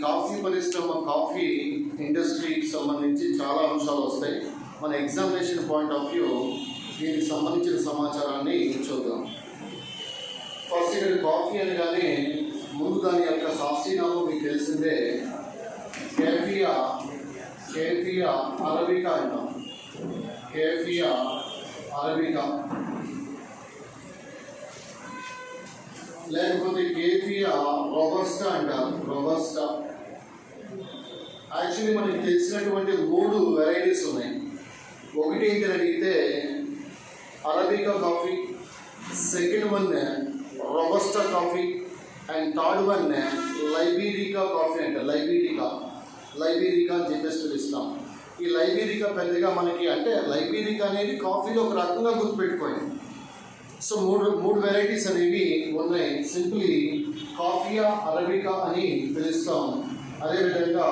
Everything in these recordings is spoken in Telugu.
కాఫీ పరిశ్రమ, కాఫీ ఇండస్ట్రీకి సంబంధించి చాలా అంశాలు వస్తాయి. మన ఎగ్జామినేషన్ పాయింట్ ఆఫ్ వ్యూ దీనికి సంబంధించిన సమాచారాన్ని చూద్దాం. ఫస్ట్ ఇక్కడ కాఫీ అనగానే ముందు దాని యొక్క శాస్త్రీయనామం మీకు తెలిసిందే, కేఫియా అరబికా అంటాం. కేఫియా అరబికా లేకపోతే కేఫియా రోబస్టా అంటారు. రోబస్టా యాక్చువల్లీ మనకి తెలిసినటువంటి 3 వెరైటీస్ ఉన్నాయి. ఒకటి ఏంటి అడిగితే arabica coffee, second one robusta coffee, and third one liberica coffee అంట. లైబీరికా అని చెప్పేసి పిలుస్తాం. ఈ లైబీరికా పెద్దగా మనకి అంటే లైబీరికా అనేది కాఫీలో ఒక రకంగా గుర్తుపెట్టుకోండి. సో మూడు వెరైటీస్ అనేవి ఉన్నాయి. సింప్లీ కాఫియా అరబికా అని పిలుస్తాం. అదేవిధంగా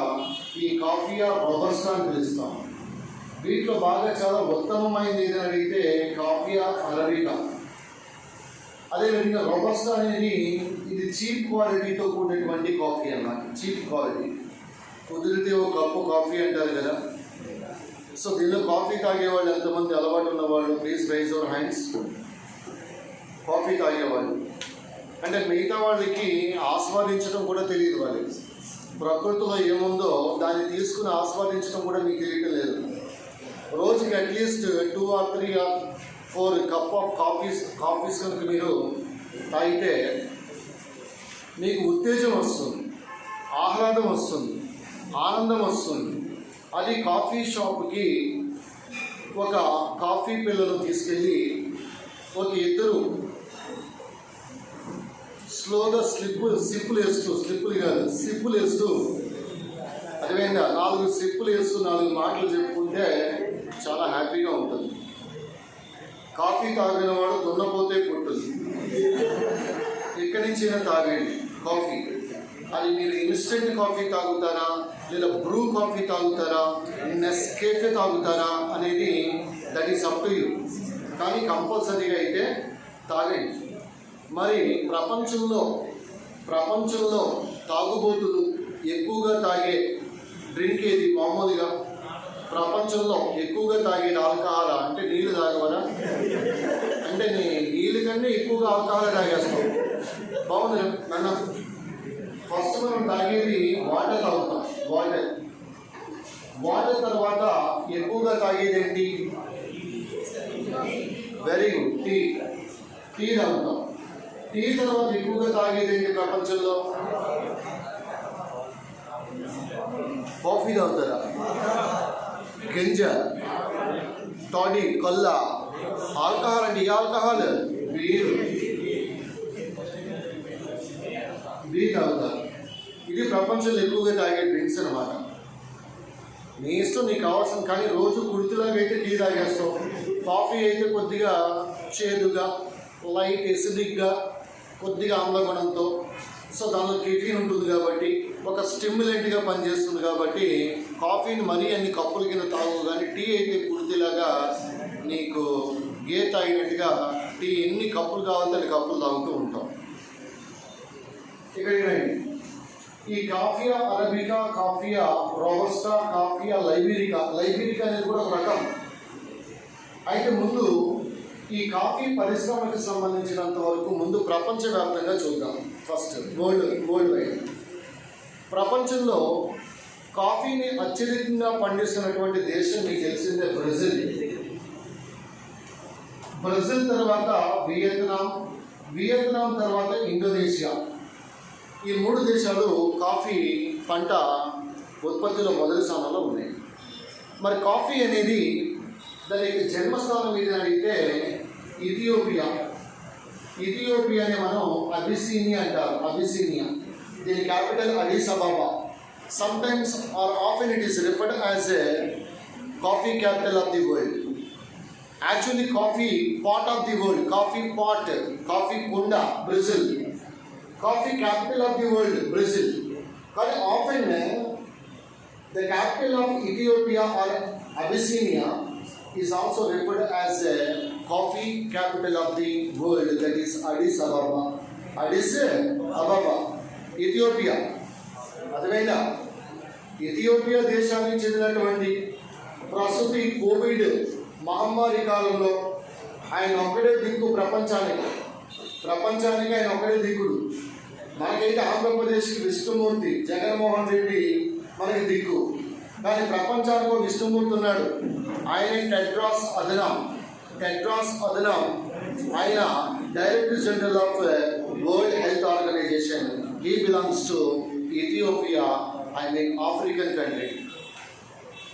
ఈ కాఫియా రోబస్టా అని పిలుస్తాం. వీటిలో బాగా చాలా ఉత్తమమైనది ఏదని అడిగితే కాఫియా అరబికా. అదేవిధంగా రోబస్టా అనేది ఇది చీప్ క్వాలిటీతో కూడినటువంటి కాఫీ అన్నమాట. చీప్ క్వాలిటీ, కుదిరితే ఒక కప్పు కాఫీ అంటారు కదా. సో దీనిలో కాఫీ తాగేవాళ్ళు ఎంతమంది అలవాటు ఉన్నవాళ్ళు please raise your hands. Coffee తాగేవాళ్ళు అంటే మిగతా వాళ్ళకి ఆస్వాదించడం కూడా తెలియదు. వాళ్ళకి ప్రకృతిలో ఏముందో దాన్ని తీసుకుని ఆస్వాదించడం కూడా మీకు తెలియటం లేదు. రోజుకి at least 2 or 3 or 4 cup of coffees కనుక మీరు తాగితే మీకు ఉత్తేజం వస్తుంది, ఆహ్లాదం వస్తుంది, ఆనందం వస్తుంది. అది కాఫీ షాప్కి ఒక కాఫీ పిల్లలు తీసుకెళ్ళి ఒక ఇద్దరు స్లోగా సిప్పులు వేస్తూ అదేవిధంగా 4 సిప్పులు వేస్తూ 4 మాటలు చెప్పుకుంటే చాలా హ్యాపీగా ఉంటుంది. కాఫీ తాగిన వాడు దున్నపోతే పుట్టుంది. ఎక్కడి నుంచైనా తాగండి కాఫీ. అది మీరు ఇన్స్టెంట్ కాఫీ తాగుతారా, లేదా బ్రూ కాఫీ తాగుతారా, నెస్కేఫే తాగుతారా అనేది that is up to you. కానీ కంపల్సరీగా అయితే తాగండి. మరి ప్రపంచంలో తాగుబోతులు ఎక్కువగా తాగే డ్రింక్ ఏది? మామూలుగా ప్రపంచంలో ఎక్కువగా తాగేది ఆల్కహాల్ అంటే నీళ్ళు తాగవరా? అంటే నీళ్ళు కన్నా ఎక్కువగా ఆల్కహాల్ తాగేస్తాం. బాగుంది నాన్న. ఫస్ట్ మనం తాగేది వాటర్ తాగుతాం. వాటర్ తర్వాత ఎక్కువగా తాగేది ఏంటి? వెరీ గుడ్, టీ తాగుతాం. టీ తర్వాత ఎక్కువగా తాగేది ఏంటి ప్రపంచంలో? కాఫీ తాగుతారా? గంజా, టాడీ, కల్లా, ఆల్కహాల్ అండి. ఆల్కహాల్ బీర్ తాగుతారు. ఇది ప్రపంచంలో ఎక్కువగా తాగే డ్రింక్స్ అనమాట. నీ ఇష్టం, నీకు కావాల్సిన. కానీ రోజు కుర్తిలాగా అయితే టీ తాగేస్తాం. కాఫీ అయితే కొద్దిగా చేదుగా, లైట్ ఎసిడిక్గా, కొద్దిగా ఆమ్లగుణంతో. సో దానిలో కెఫీన్ ఉంటుంది కాబట్టి ఒక స్టిమ్యులెంట్గా పనిచేస్తుంది కాబట్టి కాఫీని మరీ అన్ని కప్పుల కింద తాగు. కానీ టీ అయితే కుర్తిలాగా నీకు గే తాగినట్టుగా టీ ఎన్ని కప్పులు కావాలంటే అన్ని కప్పులు తాగుతూ ఉంటాం. ఇక్కడ ఈ coffea arabica, coffea robusta, coffea liberica అనేది కూడా ఒక రకం. అయితే ముందు ఈ కాఫీ పరిశ్రమకి సంబంధించినంత వరకు ముందు ప్రపంచవ్యాప్తంగా చూద్దాం. ఫస్ట్ వరల్డ్ వైడ్ ప్రపంచంలో కాఫీని అత్యధికంగా పండిస్తున్నటువంటి దేశం మీకు తెలిసిందే బ్రెజిల్ తర్వాత వియత్నాం తర్వాత ఇండోనేషియా. ఈ 3 దేశాలు కాఫీ పంట ఉత్పత్తిలో మొదటి స్థానంలో ఉన్నాయి. మరి కాఫీ అనేది దానికి జన్మస్థానం మీద అడిగితే ఇథియోపియాని మనం అబిసినియా అంటారు. దీని capital Addis Ababa. Sometimes or often it is referred as a coffee capital of the world. Actually coffee pot of the world, coffee కుండ Brazil, coffee capital of the world Brazil. కానీ often the capital of Ethiopia or Abyssinia is also referred as a coffee capital of the world, that is Addis Ababa, Ethiopia. అదేవిధంగా ఇథియోపియా దేశానికి చెందినటువంటి ప్రస్తుత కోవిడ్ మహమ్మారి కాలంలో ఆయన ఒక్కడే దిక్కు ప్రపంచానికి ఆయన ఒక్కడే దిక్కుడు. మనకైతే ఆంధ్రప్రదేశ్కి విష్ణుమూర్తి జగన్మోహన్ రెడ్డి మనకి దిక్కు, కానీ ప్రపంచానికి విష్ణుమూర్తి ఉన్నాడు. ఆయన టెడ్రాస్ అదనాం ఆయన director general of world health organization. He belongs to Ethiopia, African country.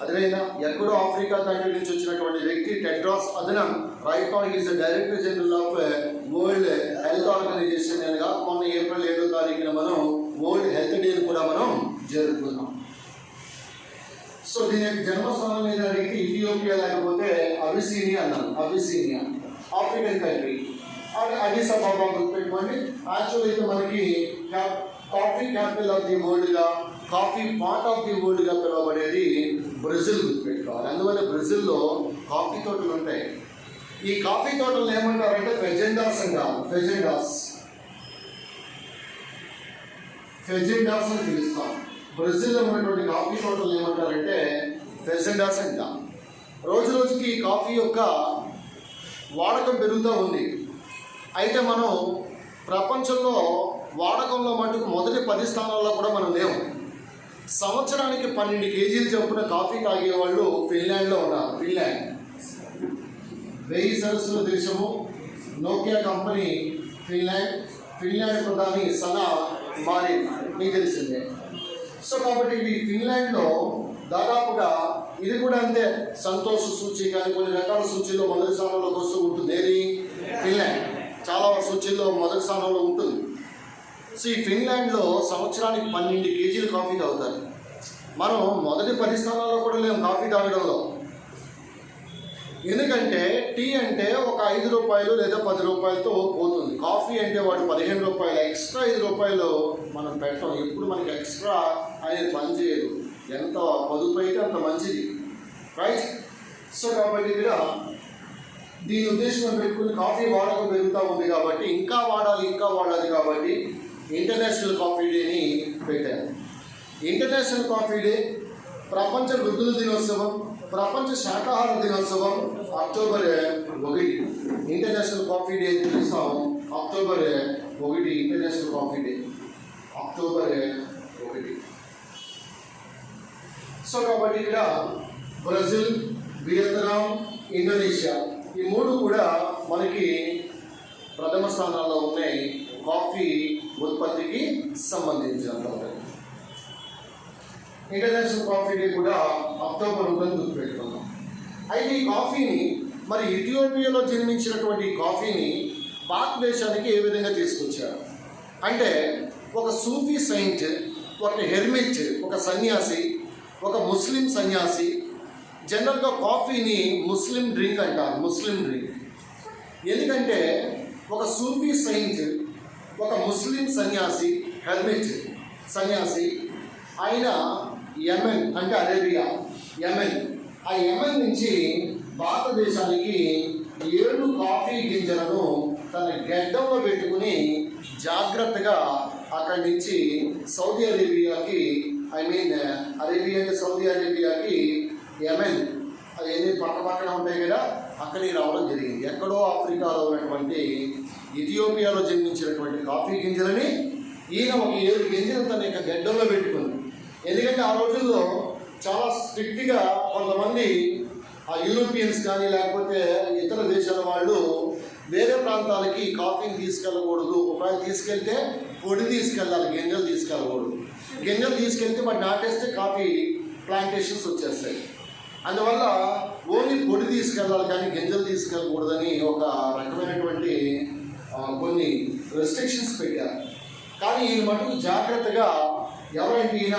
అదేవిధంగా ఎక్కడో ఆఫ్రికా కంట్రీ నుంచి వచ్చినటువంటి వ్యక్తి Tedros Adhanom right now is the director general of world health organization. అనగా మొన్న ఏప్రిల్ 7వ తారీఖున మనం వరల్డ్ హెల్త్ డేని కూడా మనం జరుపుకున్నాం. సో దీని యొక్క జన్మస్థానం మీద అడిగితే ఇథియోపియా లేకపోతే అబిసినియా అన్నాను. అబిసినియా ఆఫ్రికన్ కంట్రీ. అడిస్ అబాబా గుర్తుపెట్టుకోండి. యాక్చువల్ అయితే మనకి కాఫీ క్యాపిటల్ ఆఫ్ ది వరల్డ్గా, కాఫీ పార్ట్ ఆఫ్ ది వరల్డ్గా పిలువబడేది బ్రెజిల్ గుర్తుపెట్టుకోవాలి. అందువల్ల బ్రెజిల్లో కాఫీ తోటలు ఉంటాయి. ఈ కాఫీ తోటలు ఏమంటారంటే ఫెజెండాస్ అంటారు. ఫెజెండాస్ అని పిలుస్తాం. బ్రెజిల్లో ఉన్నటువంటి కాఫీ తోటలు ఏమంటారంటే ఫెజెండాస్ అంటాం. రోజు రోజుకి ఈ కాఫీ యొక్క వాడకం పెరుగుతూ ఉంది. అయితే మనం ప్రపంచంలో వాడకంలో మటుకు మొదటి 10 స్థానాల్లో కూడా మనం లేవు. సంవత్సరానికి 12 కేజీలు చొప్పున కాఫీ తాగేవాళ్ళు ఫిన్లాండ్లో ఉన్నారు. ఫిన్లాండ్ 1000 సరస్సుల దేశము. నోకియా కంపెనీ ఫిన్లాండ్ ప్రధాని సనా మారిన్ మీకు తెలిసిందే. సో కాబట్టి ఈ ఫిన్లాండ్లో దాదాపుగా ఇది కూడా అంతే, సంతోష సూచి కానీ కొన్ని రకాల సూచీల్లో మొదటి స్థానంలోకి వస్తూ ఉంటుంది. ఏది ఫిన్లాండ్ చాలా సూచీల్లో మొదటి స్థానంలో ఉంటుంది. సో ఈ ఫిన్లాండ్లో సంవత్సరానికి 12 కేజీలు కాఫీ తాగుతారు. మనం మొదటి 10 స్థానాల్లో కూడా లేము కాఫీ తాగడంలో. ఎందుకంటే టీ అంటే ఒక 5 రూపాయలు లేదా 10 రూపాయలతో పోతుంది. కాఫీ అంటే వాడు 15 రూపాయలు, ఎక్స్ట్రా 5 రూపాయలు మనం పెట్టాం. ఎప్పుడు మనకి ఎక్స్ట్రా అనేది పనిచేయదు. ఎంత పొదుపు అయితే అంత మంచిది, రైట్? సో కాబట్టి ఇక్కడ దీని ఉద్దేశం పెట్టుకుని కాఫీ వాడకం పెరుగుతూ ఉంది కాబట్టి ఇంకా వాడాలి కాబట్టి ఇంటర్నేషనల్ కాఫీ డేని పెట్టారు. ఇంటర్నేషనల్ కాఫీ డే, ప్రపంచ వృద్ధుల దినోత్సవం, ప్రపంచ శాకాహార దినోత్సవం అక్టోబర్ 1. ఇంటర్నేషనల్ కాఫీ డే పిలుస్తాం October 1. International coffee day October 1. So కాబట్టి ఇక్కడ బ్రెజిల్, వియత్నాం, ఇండోనేషియా ఈ 3 కూడా మనకి ప్రథమ స్థానాల్లో ఉన్నాయి కాఫీ ఉత్పత్తికి సంబంధించినంత. ఇంటర్నేషనల్ కాఫీ డే కూడా అక్టోబర్ 1 గుర్తుపెట్టుకున్నాం. అయితే ఈ కాఫీని మరి ఇథియోపియాలో జన్మించినటువంటి కాఫీని భారతదేశానికి ఏ విధంగా తీసుకొచ్చారు అంటే ఒక సూఫీ సెయింట్, ఒక హెర్మిట్, ఒక సన్యాసి, ఒక ముస్లిం సన్యాసి. జనరల్గా కాఫీని ముస్లిం డ్రింక్ అంటారు. ముస్లిం డ్రింక్ ఎందుకంటే ఒక సూఫీ సెయింట్, ఒక ముస్లిం సన్యాసి, హెర్మిట్ సన్యాసి, ఆయన యెమెన్ అంటే అరేబియా, ఆ యెమెన్ నుంచి భారతదేశానికి 7 కాఫీ గింజలను తన గడ్డంలో పెట్టుకుని జాగ్రత్తగా అక్కడి నుంచి సౌదీ అరేబియాకి, సౌదీ అరేబియాకి యెమెన్ అదేంటి పక్కన ఉంటాయి కదా, అక్కడికి రావడం జరిగింది. ఎక్కడో ఆఫ్రికాలో ఉన్నటువంటి ఇథియోపియాలో జన్మించినటువంటి కాఫీ గింజలని ఈయన ఒక 7 గింజలు తన యొక్క గడ్డంలో పెట్టుకుంది. ఎందుకంటే ఆ రోజుల్లో చాలా స్ట్రిక్ట్గా కొంతమంది ఆ యూరోపియన్స్ కానీ లేకపోతే ఇతర దేశాల వాళ్ళు వేరే ప్రాంతాలకి కాఫీని తీసుకెళ్ళకూడదు. ఒకవేళ తీసుకెళ్తే పొడి తీసుకెళ్ళాలి, గింజలు తీసుకెళ్ళకూడదు. గింజలు తీసుకెళ్తే వాటి నాటేస్తే కాఫీ ప్లాంటేషన్స్ వచ్చేస్తాయి. అందువల్ల ఓన్లీ పొడి తీసుకెళ్ళాలి కానీ గింజలు తీసుకెళ్ళకూడదని ఒక రకమైనటువంటి కొన్ని రెస్ట్రిక్షన్స్ పెట్టారు. కానీ ఈయన మటుకు జాగ్రత్తగా ఎవరైతే ఈయన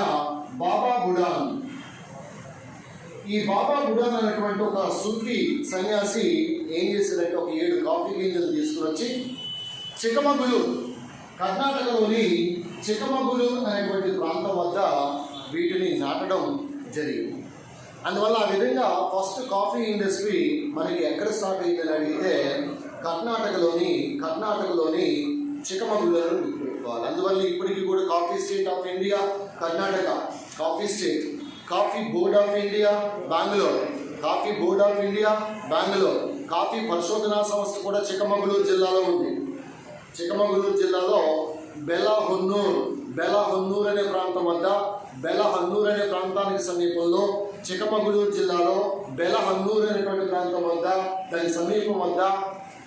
బాబా బుడాన్, ఈ బాబా బుడాన్ అనేటువంటి ఒక సూఫీ సన్యాసి ఏం చేశారంటే ఒక 7 కాఫీ గింజలు తీసుకుని వచ్చి చిక్కమగళూరు, కర్ణాటకలోని చిక్కమగళూరు అనేటువంటి ప్రాంతం వద్ద వీటిని నాటడం జరిగింది. అందువల్ల ఆ విధంగా ఫస్ట్ కాఫీ ఇండస్ట్రీ మనకి ఎక్కడ స్టార్ట్ అయిందని అడిగితే కర్ణాటకలోని చిక్కమగళూరు గుర్తుపెట్టుకోవాలి. అందువల్ల ఇప్పటికీ కూడా coffee state of India Karnataka, coffee state. Coffee board of India Bengaluru, coffee board of India Bengaluru. Coffee పరిశోధనా సంస్థ కూడా చిక్కమగళూరు జిల్లాలో ఉంది. చిక్కమగళూరు జిల్లాలో బెలహొన్నూరు అనే ప్రాంతం వద్ద, బెలహన్నూరు అనే ప్రాంతానికి సమీపంలో, చిక్కమగళూరు జిల్లాలో బెలహన్నూరు అనేటువంటి ప్రాంతం వద్ద, దాని సమీపం వద్ద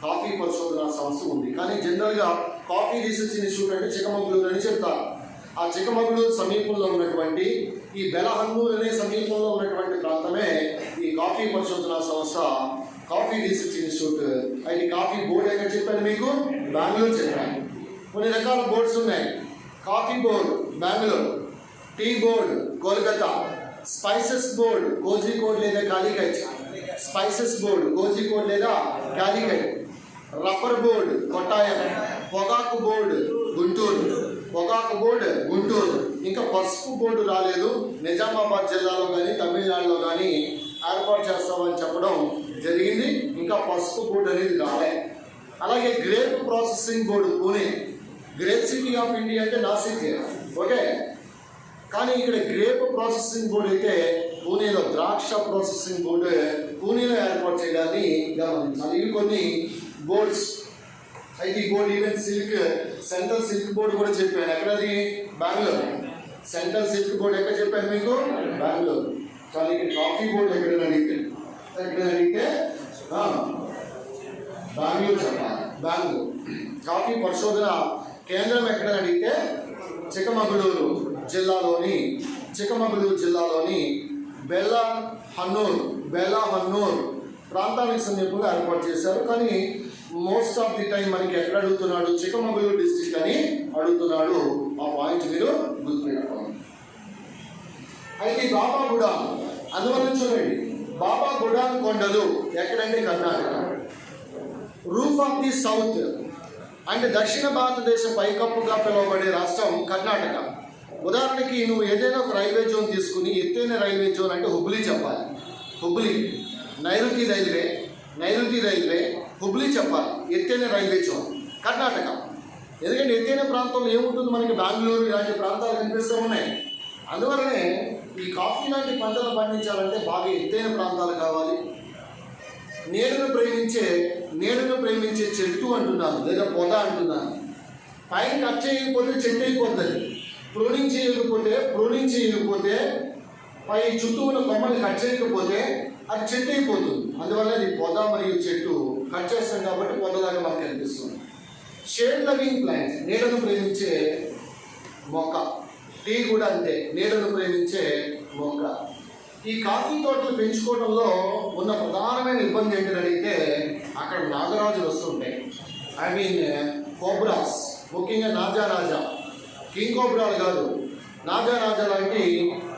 కాఫీ పరిశోధనా సంస్థ ఉంది. కానీ జనరల్గా కాఫీ రీసెర్చ్ ఇన్స్టిట్యూట్ అంటే చిక్కమగళూరు అని చెప్తారు. ఆ చిక్కమగళూరు సమీపంలో ఉన్నటువంటి ఈ బెలహన్నూరు అనే సమీపంలో ఉన్నటువంటి ప్రాంతమే ఈ కాఫీ పరిశోధనా సంస్థ, కాఫీ రీసెర్చ్ ఇన్స్టిట్యూట్. అయితే కాఫీ బోర్డు ఎక్కడ చెప్పాను మీకు? బెంగళూరు చెప్పాను. కొన్ని రకాల బోర్డ్స్ ఉన్నాయి. Coffee board Bengaluru, tea board Kolkata, spices board Kozhikode లేదా కాలికట్, స్పైసెస్ బోర్డు కోజికోడ్ లేదా కాలికట్, రబ్బర్ బోర్డు కొట్టాయం, పొగాకు బోర్డు గుంటూరు. ఇంకా పసుపు బోర్డు రాలేదు, నిజామాబాద్ జిల్లాలో కానీ తమిళనాడులో కానీ ఏర్పాటు చేస్తామని చెప్పడం జరిగింది. ఇంకా పసుపు బోర్డు అనేది రాలే. అలాగే grape processing board Pune, grape city of India అంటే నాసిక్, ఓకే. కానీ ఇక్కడ గ్రేప్ ప్రాసెసింగ్ బోర్డు అయితే పూణేలో, ద్రాక్ష ప్రాసెసింగ్ బోర్డు పూణేలో ఏర్పాటు చేయడాన్ని గమనించాలి. ఇవి కొన్ని బోర్డ్స్. అయితే ఈ board even central silk board కూడా చెప్పాను. ఎక్కడది? బెంగళూరు. సెంట్రల్ సిల్క్ బోర్డు ఎక్కడ చెప్పాను మీకు? బెంగళూరు. కానీ ఇక్కడ కాఫీ బోర్డు ఎక్కడైనా అడిగితే బెంగళూరు చెప్పాలి. బెంగళూరు. కాఫీ పరిశోధన కేంద్రం ఎక్కడైనా అడిగితే చిక్కమగళూరు జిల్లాలోని బెలహన్నూర్ ప్రాంతానికి సమీపంగా ఏర్పాటు చేశారు. కానీ మోస్ట్ ఆఫ్ ది టైం మనకి ఎక్కడ అడుగుతున్నాడు? చిక్కమగళూరు డిస్ట్రిక్ట్ అని అడుగుతున్నాడు. ఆ పాయింట్ మీరు గుర్తుపెట్టుకోండి. అయితే బాబా గుడాన్, అందువల్ల చూడండి, బాబా గుడాన్ కొండలు ఎక్కడంటే Karnataka. Roof of the south అంటే దక్షిణ భారతదేశ పైకప్పుగా పిలువబడే రాష్ట్రం కర్ణాటక. ఉదాహరణకి నువ్వు ఏదైనా ఒక రైల్వే జోన్ తీసుకుని, ఎత్తైన రైల్వే జోన్ అంటే హుబ్లీ చెప్పాలి. హుబ్లీ, నైరుతి రైల్వే హుబ్లీ చెప్పాలి. ఎత్తైన రైల్వే జోన్ కర్ణాటక. ఎందుకంటే ఎత్తైన ప్రాంతంలో ఏముంటుంది మనకి? బెంగళూరు ఇలాంటి ప్రాంతాలు కనిపిస్తూ ఉన్నాయి. అందువల్లనే ఈ కాఫీ లాంటి పంటలు పండించాలంటే బాగా ఎత్తైన ప్రాంతాలు కావాలి. నీడను ప్రేమించే చెట్టు అంటున్నాను, లేదా పొద అంటున్నాను. పైన కట్ చేయకపోతే చెట్టు అయిపోతుంది. ప్రూనింగ్ చేయకపోతే పై చుట్టూ ఉన్న కొమ్మని కట్ చేయకపోతే అది చెట్టు అయిపోతుంది. అందువల్ల అది పొద మరియు చెట్టు. కట్ చేస్తాం కాబట్టి పొదలాగా మనకు కనిపిస్తుంది. షేడ్ లవింగ్ ప్లాంట్, నీడను ప్రేమించే మొక్క. టీ కూడా అంతే, నీడను ప్రేమించే మొక్క. ఈ కాఫీ తోటలు పెంచుకోవడంలో ఉన్న ప్రధానమైన ఇబ్బంది ఏంటని అడిగితే అక్కడ నాగరాజులు వస్తుంటాయి. కోబ్రాస్, ముఖ్యంగా నాజా, కింగ్ కోబ్రాలు కాదు, నాజా లాంటి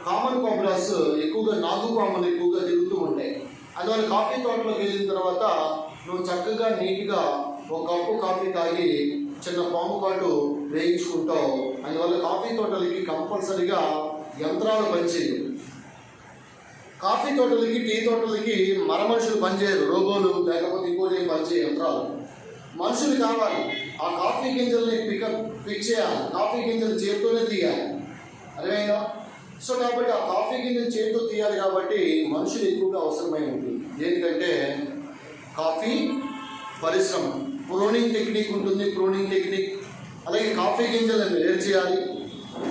కామన్ కోబ్రాస్ ఎక్కువగా, నాగుపాములు ఎక్కువగా తిరుగుతూ ఉంటాయి. అందువల్ల కాఫీ తోటలోకి వెళ్ళిన తర్వాత నువ్వు చక్కగా నీట్గా ఒక కప్పు కాఫీ తాగి చిన్న పాము కాటు వేయించుకుంటావు. అందువల్ల కాఫీ తోటలకి కంపల్సరిగా యంత్రాలు పనిచేయవు. కాఫీ తోటలకి, టీ తోటలకి మనుషులు పనిచేయరు, రోబోలు లేకపోతే ఇంకోటి పనిచేయ యంత్రాలు. మనుషులు కావాలి. ఆ కాఫీ గింజల్ని పిక్ చేయాలి, కాఫీ గింజలు చేతితోనే తీయాలి. అర్థమైందా? సో కాబట్టి ఆ కాఫీ గింజలు చేతితో తీయాలి కాబట్టి మనుషులు ఎక్కువగా అవసరమై ఉంటుంది. దేనికంటే కాఫీ పరిశ్రమ ప్రూనింగ్ టెక్నిక్ ఉంటుంది. అలాగే కాఫీ గింజలను వేరు చేయాలి.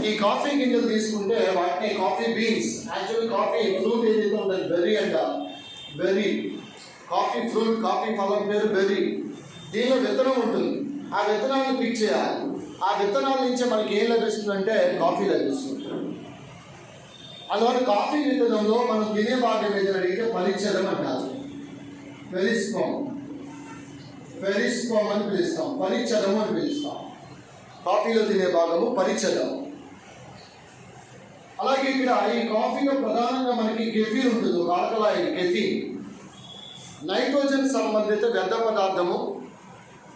ఈ కాఫీ గింజలు తీసుకుంటే వాటిని coffee beans, actually coffee fruit ఏదైతే ఉంటుంది బెర్రీ, కాఫీ ఫ్రూట్, కాఫీ ఫలం పేరు బెర్రీ. దీనిలో విత్తనం ఉంటుంది. ఆ విత్తనాలను పిక్ చేయాలి. ఆ విత్తనాల నుంచే మనకి ఏం లభిస్తుందంటే కాఫీ లభిస్తుంది. అందువల్ల కాఫీ విత్తనంలో మనం తినే భాగం ఏదైనా అడిగితే పరిచ్ఛేదం అంటారు. ఫెరిస్కోమ్ అని పిలుస్తాం, పరిచ్ఛేదము అని పిలుస్తాం. కాఫీలో తినే భాగము పరిచ్ఛేదం. అలాగే ఇక్కడ ఈ కాఫీలో ప్రధానంగా మనకి కెఫీన్ ఉంటుంది, ఒక ఆల్కలాయిడ్ కెఫీన్, నైట్రోజన్ సంబంధిత వ్యర్థ పదార్థము.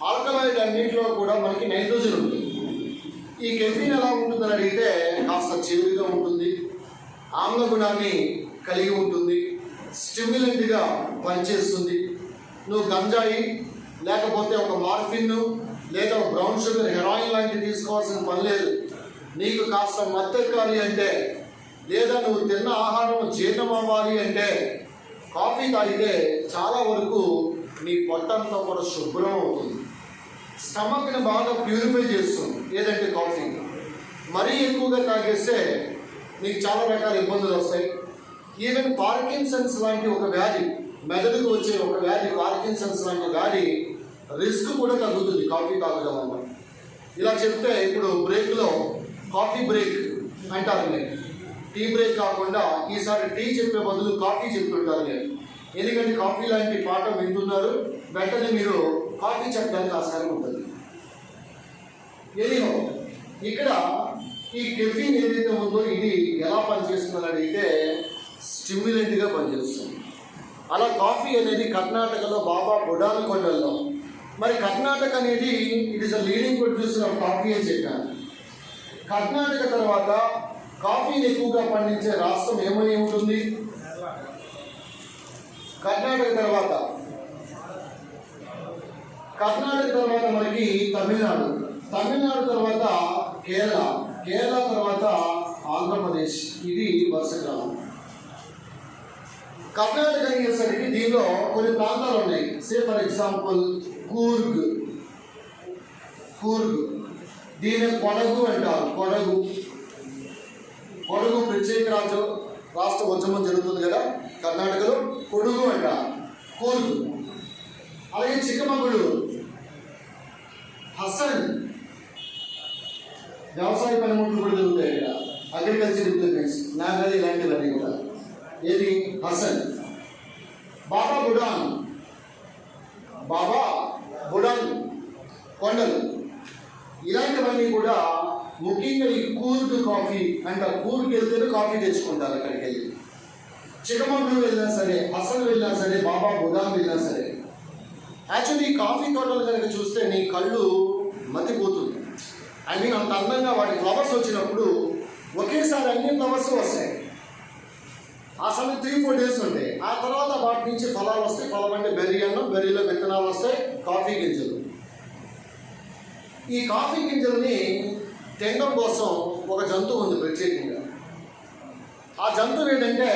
ఆల్కలాయిడ్ అన్నింటిలో కూడా మనకి నైట్రోజన్ ఉంటుంది. ఈ కెఫీన్ ఎలా ఉంటుందని అడిగితే కాస్త చేదుగా ఉంటుంది, ఆమ్ల గుణాన్ని కలిగి ఉంటుంది, స్టిమ్యులెంట్గా పనిచేస్తుంది. నువ్వు గంజాయి లేకపోతే ఒక మార్ఫిన్ లేదా బ్రౌన్ షుగర్ హెరాయిన్ లాంటివి తీసుకోవాల్సిన పని లేదు. నీకు కాస్త మత్తెక్కాలి అంటే, లేదా నువ్వు తిన్న ఆహారం జీర్ణం అవ్వాలి అంటే కాఫీ తాగితే చాలా వరకు నీ పొట్టంతా కూడా శుభ్రం అవుతుంది. స్టమక్ని బాగా ప్యూరిఫై చేస్తుంది ఏదంటే కాఫీ. మరీ ఎక్కువగా తాగేస్తే నీకు చాలా రకాల ఇబ్బందులు వస్తాయి. ఈవెన్ పార్కిన్సన్స్ లాంటి ఒక వ్యాధి, మెదడుకు వచ్చే ఒక వ్యాధి పార్కిన్సన్స్ లాంటి వ్యాధి రిస్క్ కూడా తగ్గుతుంది కాఫీ తాగడం వల్ల. ఇలా చెప్తే ఇప్పుడు బ్రేక్లో కాఫీ బ్రేక్ అంటారు నేను. టీ బ్రేక్ కాకుండా ఈసారి టీ చెప్పే బదులు కాఫీ చెప్తుంటారు నేను. ఎందుకంటే కాఫీ లాంటి పాఠం వింటున్నారు, వెంటనే మీరు కాఫీ చెప్పడానికి ఆస్కారం ఉంటుంది. ఎనీహో, ఇక్కడ ఈ కెఫీన్ ఏదైతే ఉందో ఇది ఎలా పనిచేస్తుందని అడిగితే స్టిమ్యులెంట్గా పనిచేస్తుంది. అలా కాఫీ అనేది కర్ణాటకలో బాబా బుడాన్ కొండల్లో, మరి కర్ణాటక అనేది it is a leading producer of coffee అని చెప్పాను. కర్ణాటక తర్వాత కాఫీని ఎక్కువగా పండించే రాష్ట్రం ఏమని ఉంటుంది? కర్ణాటక తర్వాత మనకి తమిళనాడు, తమిళనాడు తర్వాత కేరళ, కేరళ తర్వాత ఆంధ్రప్రదేశ్. ఇది వరుస క్రమం. కర్ణాటక అయ్యేసరికి దీనిలో కొన్ని ప్రాంతాలు ఉన్నాయి. సే ఫర్ ఎగ్జాంపుల్ కూర్గ్, దీని కొడగు అంటారు. కొడగు ప్రత్యేక రాష్ట్ర ఉద్యమం జరుగుతుంది కదా కర్ణాటకలో, కొడుగు అంటారు, కూర్గ్. అలాగే చిక్కమగళూరు, హసన్, వ్యవసాయ పనిముట్లు కూడా జరుగుతాయి ఇక్కడ, అగ్రికల్చర్ ఇంప్లిమెంట్స్, నాగలి ఇలాంటివన్నీ కూడా. ఏది? హసన్. బాబా బుడాన్ కొండలు, ఇలాంటివన్నీ కూడా ముఖ్యంగా ఈ కూర్గ్ కాఫీ అంటారు. కూర్గ్ వెళ్తే కాఫీ తెచ్చుకుంటారు అక్కడికి వెళ్ళి. చిక్కమగళూరు వెళ్ళినా సరే, హసన్ వెళ్ళినా సరే, బాబా బుడాన్ వెళ్ళినా సరే. యాక్చువల్లీ ఈ కాఫీ తోటలు కనుక చూస్తే నీ కళ్ళు మతిపోతుంది. ఐ మీన్ అంత అందంగా వాటి ఫ్లవర్స్ వచ్చినప్పుడు ఒకేసారి అన్ని ఫ్లవర్స్ వస్తాయి. ఆ సమయం 3-4 డేస్ ఉంటాయి. ఆ తర్వాత వాటి నుంచి ఫలాలు వస్తాయి. ఫలం అంటే బెర్రీ అన్నం, బెర్రీలో విత్తనాలు వస్తాయి, కాఫీ గింజలు. ఈ కాఫీ గింజల్ని తినడం కోసం ఒక జంతువు ఉంది ప్రత్యేకంగా. ఆ జంతువు ఏంటంటే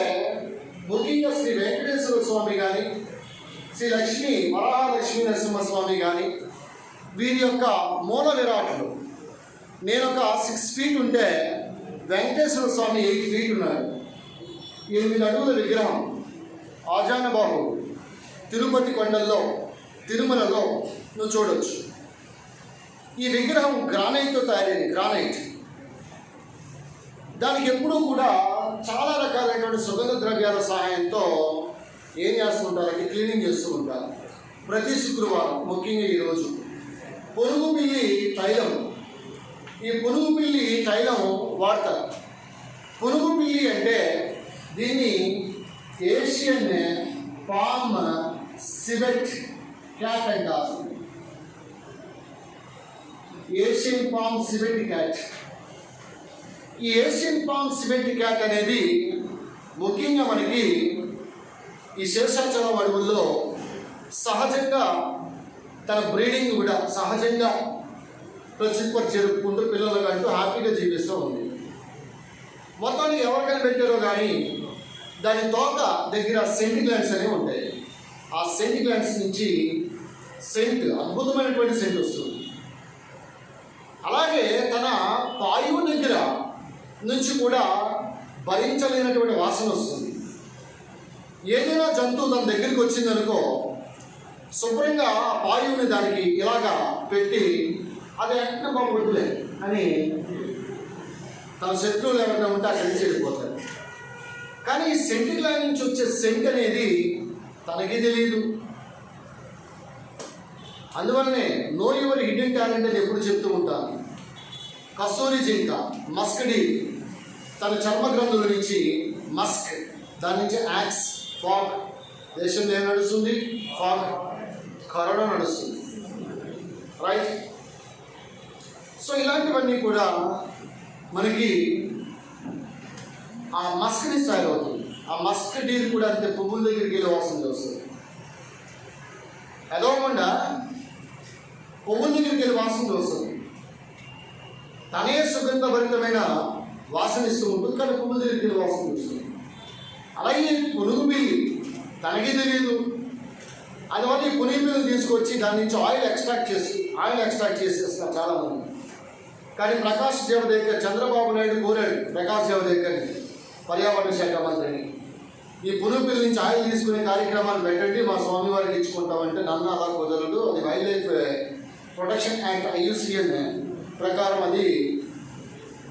ముఖ్యంగా శ్రీ వెంకటేశ్వర స్వామి కానీ, శ్రీ వరాహలక్ష్మీ నరసింహస్వామి కానీ, వీరి యొక్క మూల విరాట్లు. నేను ఒక 6 feet ఉంటే వెంకటేశ్వర స్వామి 8 feet ఉన్నాడు. 8 అడుగుల విగ్రహం, ఆజానబాహు, తిరుపతి కొండల్లో, తిరుమలలో నువ్వు చూడవచ్చు. ఈ విగ్రహం గ్రానైట్తో తయారైంది. గ్రానైట్ దానికి ఎప్పుడూ కూడా చాలా రకాలైనటువంటి సుగంధ ద్రవ్యాల సహాయంతో ఏం చేస్తుంటారంటే క్లీనింగ్ చేస్తూ ఉంటారు. ప్రతి శుక్రవారం, ముఖ్యంగా ఈరోజు పునుగు పిల్లి తైలం, ఈ పునుగు పిల్లి తైలం వాడతారు. పునుగు పిల్లి అంటే దీన్ని ఏషియన్ పామ్ సివెట్ క్యాట్ అంటారు. Asian palm civet cat. ఈ ఏషియన్ పామ్ సివెట్ క్యాట్ అనేది ముఖ్యంగా మనకి ఈ శేషాచలం అడవుల్లో సహజంగా తన బ్రీడింగ్ కూడా సహజంగా జరుపుకుంటూ పిల్లలు అంటూ హ్యాపీగా జీవిస్తూ ఉంది. మొత్తానికి ఎవరికైనా పెట్టారో కానీ దాని తోక దగ్గర సెంట్ గ్లాండ్స్ అనేవి ఉంటాయి. ఆ సెంట్ గ్లాండ్స్ నుంచి సెంట్, అద్భుతమైనటువంటి సెంట్ వస్తుంది. అలాగే తన పాయువు దగ్గర నుంచి కూడా భరించలేనటువంటి వాసన వస్తుంది. ఏదైనా జంతువు తన దగ్గరికి వచ్చిందనుకో, శుభ్రంగా ఆ పాయువుని దానికి ఇలాగా పెట్టి అది వెంటనే బాగుంటుందిలే అని తన శత్రువులు ఎవరైనా ఉంటే అక్కడి నుంచి వెళ్ళిపోతారు. కానీ ఈ సెంట్ గ్లాండ్ నుంచి వచ్చే సెంట్ అనేది తనకి తెలియదు. అందువల్లనే నో యువర్ హిడెన్ టాలెంట్ అని ఎప్పుడు చెప్తూ ఉంటాను. కస్తూరి జింక, మస్కడి, తన చర్మ గ్రంథుల నుంచి మస్క్, దాని నుంచి యాక్స్, ఫాగ్. దేశంలో ఏం నడుస్తుంది? ఫాగ్, కరోనా నడుస్తుంది, రైట్? సో ఇలాంటివన్నీ కూడా మనకి ఆ మస్క్ని స్టైల్ అవుతుంది. ఆ మస్క్ డీల్ కూడా అంతే, పువ్వుల దగ్గరికి వెళ్ళి వాసన వస్తుంది. అదోకుండా కొవ్వుల దగ్గరికి వెళ్ళి వాసన వస్తుంది. తనే సుగంధభరితమైన వాసన ఇస్తూ ఉంటుంది, కానీ కొవ్వుల దగ్గరికి వెళ్ళి వాసన వస్తుంది. అలాగే పునుగు పిల్లి తనకి తెలియదు. అందువల్ల ఈ పునుగు పిల్లి తీసుకొచ్చి దాని నుంచి ఆయిల్ ఎక్స్ట్రాక్ట్ చేసేస్తున్నారు చాలామంది. కానీ ప్రకాష్ జావదేకర్, చంద్రబాబు నాయుడు కోరాడు ప్రకాష్ జావదేకర్ని, పర్యావరణ శాఖ మంత్రిని, ఈ పునుగు పిల్లి నుంచి ఆయిల్ తీసుకునే కార్యక్రమాన్ని పెట్టండి, మా స్వామివారికి ఇచ్చుకుంటామంటే నన్ను అలా కుదరదు, అది wild life protection act IUCN ప్రకారం అది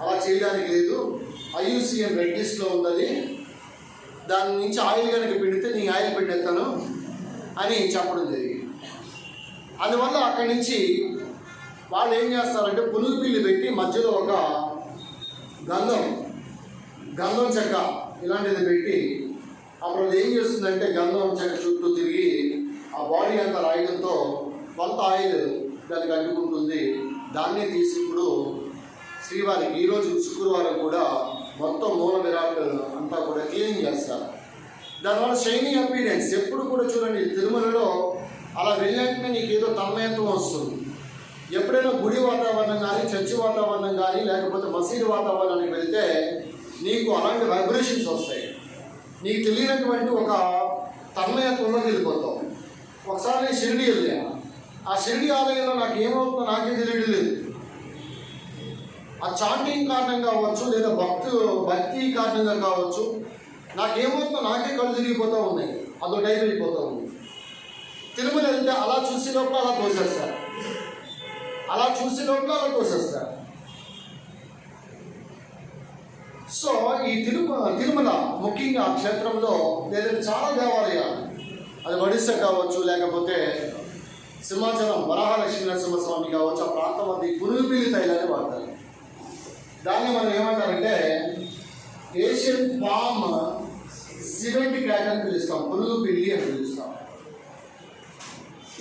అలా చేయడానికి లేదు, IUCN రెడ్ లిస్ట్లో ఉన్నది, దాని నుంచి ఆయిల్ కనుక పిండితే నీ ఆయిల్ పిండెత్తాను అని చెప్పడం జరిగింది. అందువల్ల అక్కడి నుంచి వాళ్ళు ఏం చేస్తారంటే పునుగు పిల్లి పెట్టి మధ్యలో ఒక గంధం చెక్క ఇలాంటిది పెట్టి అప్పుడు అది ఏం చేస్తుందంటే గంధం చెక్క చుట్టూ తిరిగి ఆ బాడీ అంతా రాయడంతో కొంత ఆయిల్ దానికి అంటుకుంటుంది. దాన్ని తీసి ఇప్పుడు శ్రీవారికి ఈరోజు శుక్రవారం కూడా మొత్తం మూల విరాట్ అంతా కూడా క్లీనింగ్ చేస్తారు. దానివల్ల షైనింగ్ అపీరెన్స్ ఎప్పుడు కూడా చూడండి, తిరుమలలో అలా వెళ్ళినట్టు నీకు ఏదో తన్మయత్వం వస్తుంది. ఎప్పుడైనా గుడి వాతావరణం కానీ, చర్చి వాతావరణం కానీ, లేకపోతే మసీదు వాతావరణానికి వెళ్తే నీకు అలాంటి వైబ్రేషన్స్ వస్తాయి. నీకు తెలియనటువంటి ఒక తన్మయత్వంలోకి వెళ్ళిపోతావు. ఒకసారి నేను షిరిడి వెళ్ళాను. ఆ షిరిడి ఆలయంలో నాకు ఏమవుతుందో నాకే తెలియడం లేదు. ఆ చాంటింగ్ కారణంగా కావచ్చు, లేదా భక్తి కారణంగా కావచ్చు, నాకేమవుతుందో నాకే కళ్ళు తిరిగిపోతూ ఉన్నాయి, అదో టైప్ అయిపోతూ ఉంది. తిరుమల వెళ్తే అలా చూసే లోపల అలా తోసేస్తారు. సో ఈ తిరుమల ముఖ్యంగా క్షేత్రంలో లేదంటే చాలా దేవాలయాలు, అది ఒడిస్సా కావచ్చు, లేకపోతే సింహాచలం వరాహలక్ష్మీ నరసింహస్వామి కావచ్చు, ఆ ప్రాంతం వద్ద ఈ పునుగు పిల్లి తైలాన్ని వాడతారు. దాన్ని మనం ఏమంటారంటే ఏషియన్ పామ్ సిమెంట్ క్యాట్ అని పిలుస్తాం, పునుగు పిల్లి అని పిలుస్తాం.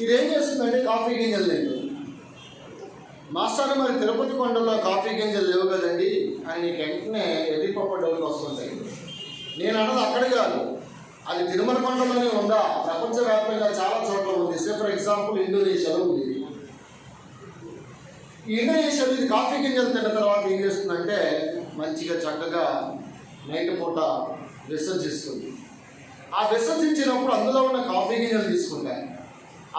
ఇదేం చేస్తుందంటే కాఫీ గింజలు తింటుంది. మాస్టర్ మరి తిరుపతి కొండల్లో కాఫీ గింజలు లేవు కదండి అని నీకు వెంటనే ఎదిరిపప్ప డౌట్ వస్తుంటాయి. నేను అన్నది అక్కడ కాదు, అది తిరుమల కొండలోనే ఉందా, ప్రపంచవ్యాప్తంగా చాలా చోట్ల ఉంది. సే ఫర్ ఎగ్జాంపుల్ ఇండోనేషియాలో ఉంది. ఈ ఇండోనేషియాలో ఇది కాఫీ గింజలు తిన్న తర్వాత ఏం చేస్తుందంటే మంచిగా చక్కగా నైట్ పూట విసర్జిస్తుంది. ఆ విసర్జించినప్పుడు అందులో ఉన్న కాఫీ గింజలు తీసుకుంటాయి.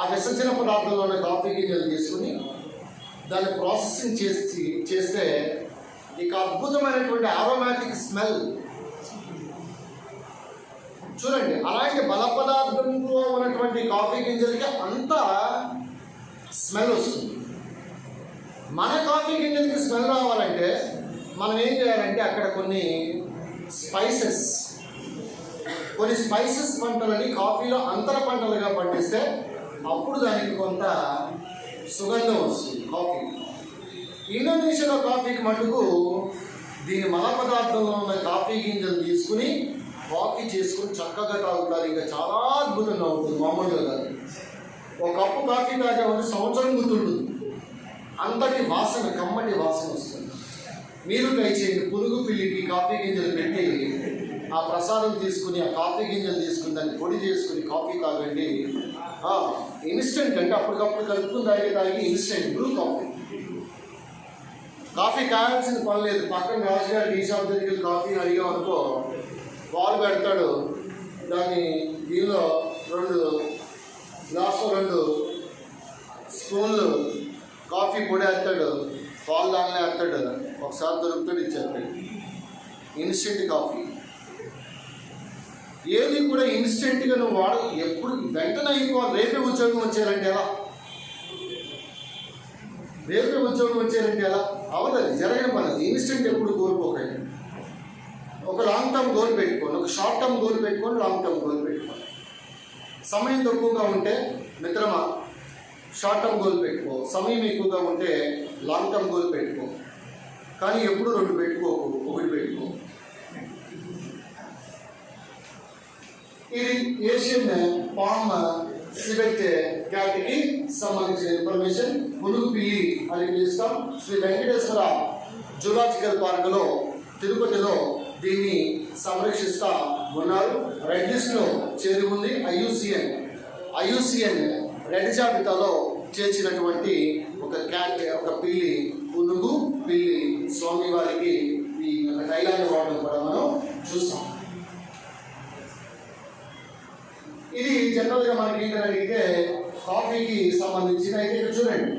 ఆ విసర్జన పదార్థంలో ఉన్న కాఫీ గింజలు తీసుకుని దాన్ని ప్రాసెసింగ్ చేస్తే ఇక అద్భుతమైనటువంటి ఆరోమాటిక్ స్మెల్ చూడండి. అలాంటి బల పదార్థంలో ఉన్నటువంటి కాఫీ గింజలకి అంత స్మెల్ వస్తుంది. మన కాఫీ గింజలకి స్మెల్ రావాలంటే మనం ఏం చేయాలంటే అక్కడ కొన్ని స్పైసెస్ పంటలని కాఫీలో అంతర పంటలుగా పండిస్తే అప్పుడు దానికి కొంత సుగంధం వస్తుంది కాఫీ. ఇండోనేషియాలో కాఫీకి మటుకు దీని మల పదార్థంలో ఉన్న కాఫీ గింజలు తీసుకుని కాఫీ చేసుకుని చక్కగా తాగుతారు. ఇంకా చాలా అద్భుతంగా ఉంటుంది, మామూలుగా కాదు. ఒక కప్పు కాఫీ తాగామంటే సంవత్సరం గుర్తుంటుంది, అంతటి వాసన, కమ్మటి వాసన వస్తుంది. మీరు ట్రై చేయండి. పునుగు పిల్లికి కాఫీ గింజలు పెట్టి ఆ ప్రసాదం తీసుకుని, ఆ కాఫీ గింజలు తీసుకుని దాన్ని పొడి చేసుకుని కాఫీ తాగండి. ఇన్స్టెంట్ అంటే అప్పటికప్పుడు కలుపుకుని తాగి ఇన్స్టెంట్ బ్రూ కాఫీ కావాల్సిన పని లేదు. పక్కన రాజుగారు టీ షాప్ దగ్గరికి కాఫీని అడిగాం అనుకో, పాలు పెడతాడు, దాన్ని దీనిలో 2 స్పూన్లు కాఫీ పొడి వేస్తాడు, పాలు దానిలో వేస్తాడు, ఒకసారి దొరుకుతాడు, ఇచ్చేస్తాడు. ఇన్స్టెంట్ కాఫీ ఏది కూడా ఇన్స్టెంట్గా నువ్వు ఎప్పుడు వెంటనే అయిపోవాలి. రేపే ఉద్యోగం వచ్చారంటే ఎలా అవదు, అది జరగని పని. అది ఇన్స్టెంట్ ఎప్పుడు కోల్పోకండి. ఒక లాంగ్ టర్మ్ గోల్ పెట్టుకోండి, ఒక షార్ట్ టర్మ్ గోల్ పెట్టుకోండి, లాంగ్ టర్మ్ గోల్ పెట్టుకోండి. సమయం తక్కువగా ఉంటే మిత్రమా షార్ట్ టర్మ్ గోల్ పెట్టుకో, సమయం ఎక్కువగా ఉంటే లాంగ్ టర్మ్ గోల్ పెట్టుకో. కానీ ఎప్పుడు 2 పెట్టుకోకు, 1 పెట్టుకో. ఇది ఏషియన్ పామ్ సిమెంట్ క్యాట్కి సంబంధించిన ఇన్ఫర్మేషన్. పునుగు పిల్లి అని పిలుస్తాం. శ్రీ వెంకటేశ్వర జూలాజికల్ పార్కులో తిరుపతిలో దీన్ని సంరక్షిస్తూ ఉన్నారు. రెడ్ లిస్ట్లో చేరి ఉంది. IUCN రెడ్ జాబితాలో చేర్చినటువంటి ఒక పిల్లి, పునుగు పిల్లి స్వామివారికి ఈ తైలాన్ని వాడడం కూడా మనం చూస్తాం. ఇది జనరల్గా మనకి ఏంటని అడిగితే కాఫీకి సంబంధించిన అయితే ఇక్కడ చూడండి,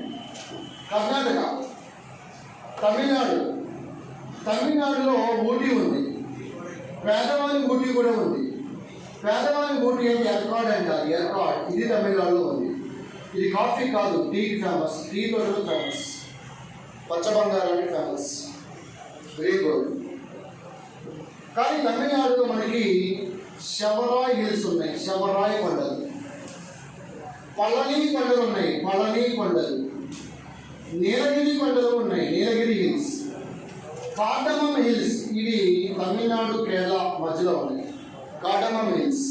కర్ణాటక, తమిళనాడులో ఊటీ ఉంది, పేదవాని ఊటీ కూడా ఉంది. పేదవాని ఊటీ అంటే ఎర్కాడ్ అంటారు, ఎర్కాడ్ ఇది తమిళనాడులో ఉంది. ఇది కాఫీ కాదు, టీకి ఫేమస్, టీ తోటలు ఫేమస్, పచ్చ బంగారానికి ఫేమస్, వెరీ గుడ్. కానీ తమిళనాడులో మనకి శబరాయ్ హిల్స్ ఉన్నాయి, శబరాయ్ కొండలు, పళని కొండలు ఉన్నాయి, పళని కొండలు, నీలగిరి కొండలు ఉన్నాయి, నీలగిరి హిల్స్, కార్డమమ్ హిల్స్, ఇవి తమిళనాడు కేరళ మధ్యలో ఉన్నాయి, కార్డమమ్ హిల్స్,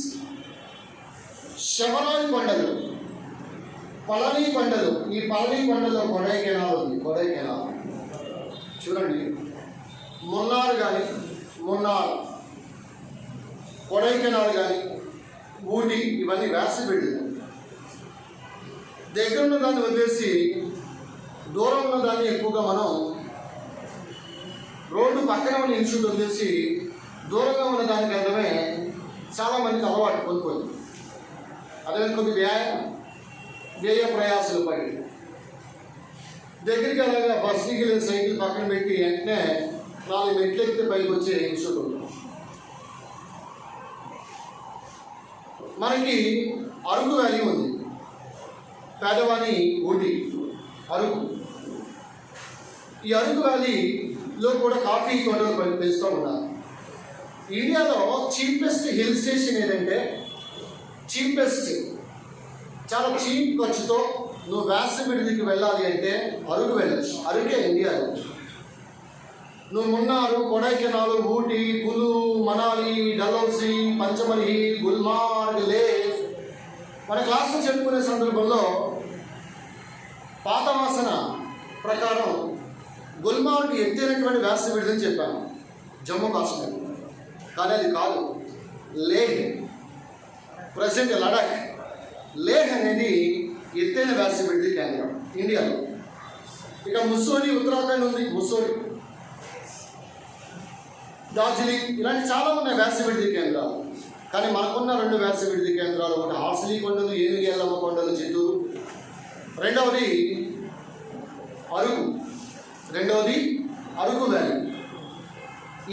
శబరాయ్ కొండలు, పళని కొండలు. ఈ పళని కొండలో కొడైకెనాల్ ఉంది, కొడైకెనాల్ చూడండి, మున్నార్ కానీ, కొడైకెనాల్ కానీ, ఊటీ, ఇవన్నీ వేసవి వెళ్ళింది. దగ్గర ఉన్న దాన్ని వదిలేసి దూరం ఉన్న దాన్ని ఎక్కువగా మనం రోడ్డు పక్కన ఉన్న ఇన్స్టిట్యూట్ వదిలేసి దూరంగా ఉన్న దానికి వెళ్ళడమే చాలామందికి అలవాటు కొనుక్కొని. అదే కొద్ది వ్యయ ప్రయాసాలు పడి దగ్గరికి అలాగా బస్సుకి వెళ్ళిన సైకిల్ పక్కన పెట్టి వెంటనే 4 మెట్లు ఎక్కితే పైకి వచ్చే ఇన్స్టిట్యూట్ ఉంటుంది. మనకి అరకు వ్యాలీ ఉంది, పేదవాని ఊటీ అరకు. ఈ అరకు వ్యాలీలో కూడా కాఫీ తోటలు పెంచుతూ ఉన్నారు. ఇండియాలో చీపెస్ట్ హిల్ స్టేషన్ ఏదంటే, చాలా చీప్ ఖర్చుతో నువ్వు వేసవి విడిదికి వెళ్ళాలి అంటే అరకు వెళ్ళచ్చు. అరకే ఇండియాలో. నువ్వు మున్నారు, కొడైకెనాల్, ఊటీ, కులు, మనాలి, డల్హౌసీ, పంచమలి, గుల్మార్గ్, లేహ్, మన క్లాసులో చెప్పుకునే సందర్భంలో పాత వాసన ప్రకారం గుల్మార్గ్ ఎత్తైనటువంటి వేసవి విడిదని చెప్పాను, జమ్మూ కాశ్మీర్. కానీ అది కాదు, లేహ్, ప్రజెంట్ లడాక్. లేహ్ అనేది ఎత్తైన వేసవి విడిది కేంద్రం ఇండియాలో. ఇక ముస్సోరీ, ఉత్తరాఖండ్ ఉంది, ముస్సోరీ, డార్జిలింగ్, ఇలాంటి చాలా ఉన్నాయి వేసవి విడిది కేంద్రాలు. కానీ మనకున్న 2 వేసవి విడిది కేంద్రాలు, ఒకటి హార్సిలీ కొండలు, ఏనుగు ఎల్లమ్మ కొండలు చిత్తూరు, రెండవది అరకు వ్యాలీ.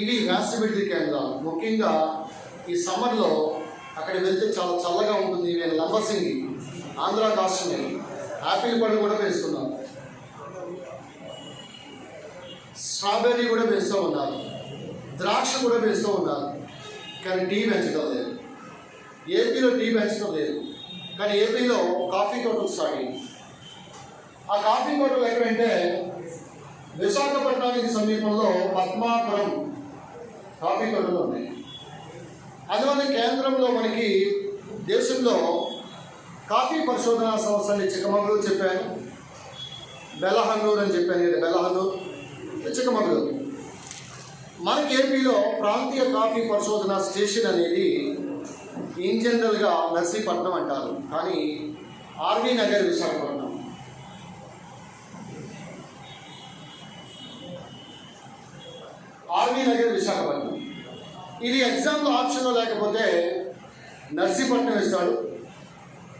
ఇవి వేసవి విడిది కేంద్రాలు. ముఖ్యంగా ఈ సమ్మర్లో అక్కడికి వెళ్తే చాలా చల్లగా ఉంటుంది. నేను లంబసింగి, ఆంధ్ర కాశ్మీర్, యాపిల్ పళ్ళు కూడా పెంచుతున్నారు, స్ట్రాబెర్రీ కూడా పెంచుతూ ఉన్నారు, ద్రాక్ష కూడా పెంచుతూ ఉన్నారు. కానీ టీ పెంచడం లేదు. ఏపీలో టీ పెంచడం లేదు, కానీ ఏపీలో కాఫీ తోటలు స్టార్ట్ అయ్యింది. ఆ కాఫీ తోటలు ఎక్కడంటే విశాఖపట్నానికి సమీపంలో పద్మాపురం కాఫీ తోటలు ఉన్నాయి. అందువల్ల కేంద్రంలో మనకి దేశంలో కాఫీ పరిశోధనా సంస్థని చిక్కమగళూరు చెప్పాను, బెలహన్నూరు అని చెప్పాను కదా, బెలహన్నూరు, చిక్కమగళూరు. మనకి ఏపీలో ప్రాంతీయ కాఫీ పరిశోధనా స్టేషన్ అనేది ఇన్ జనరల్గా నర్సీపట్నం అంటారు, కానీ ఆర్వీ నగర్ విశాఖపట్నం. ఆర్వీ నగర్ విశాఖపట్నం. ఇది ఎగ్జామ్లో ఆప్షన్లో లేకపోతే నర్సీపట్నం ఇస్తాడు,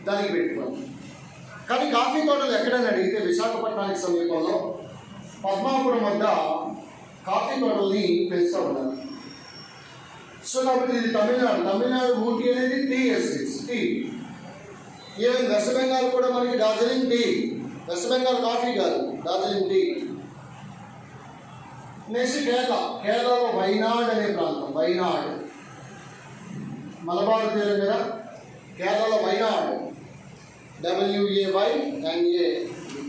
దానికి పెట్టుకోండి. కానీ కాఫీ తోటలు ఎక్కడైనా అడిగితే విశాఖపట్నానికి సమీపంలో పద్మాపురం వద్ద కాఫీ తోటల్ని పెంచుతూ ఉన్నారు. సో కాబట్టి ఇది తమిళనాడు ఊటీ అనేది tea estates, tea. Even West Bengal కూడా మనకి డార్జిలింగ్ టీ, వెస్ట్ బెంగాల్ కాఫీ కాదు, డార్జిలింగ్ టీ. నెక్స్ట్ కేరళలో వైనాడ్ అనే ప్రాంతం, వైనాడ్, మలబార్ తీరం కదా, కేరళలో వైనాడ్, WAYNA,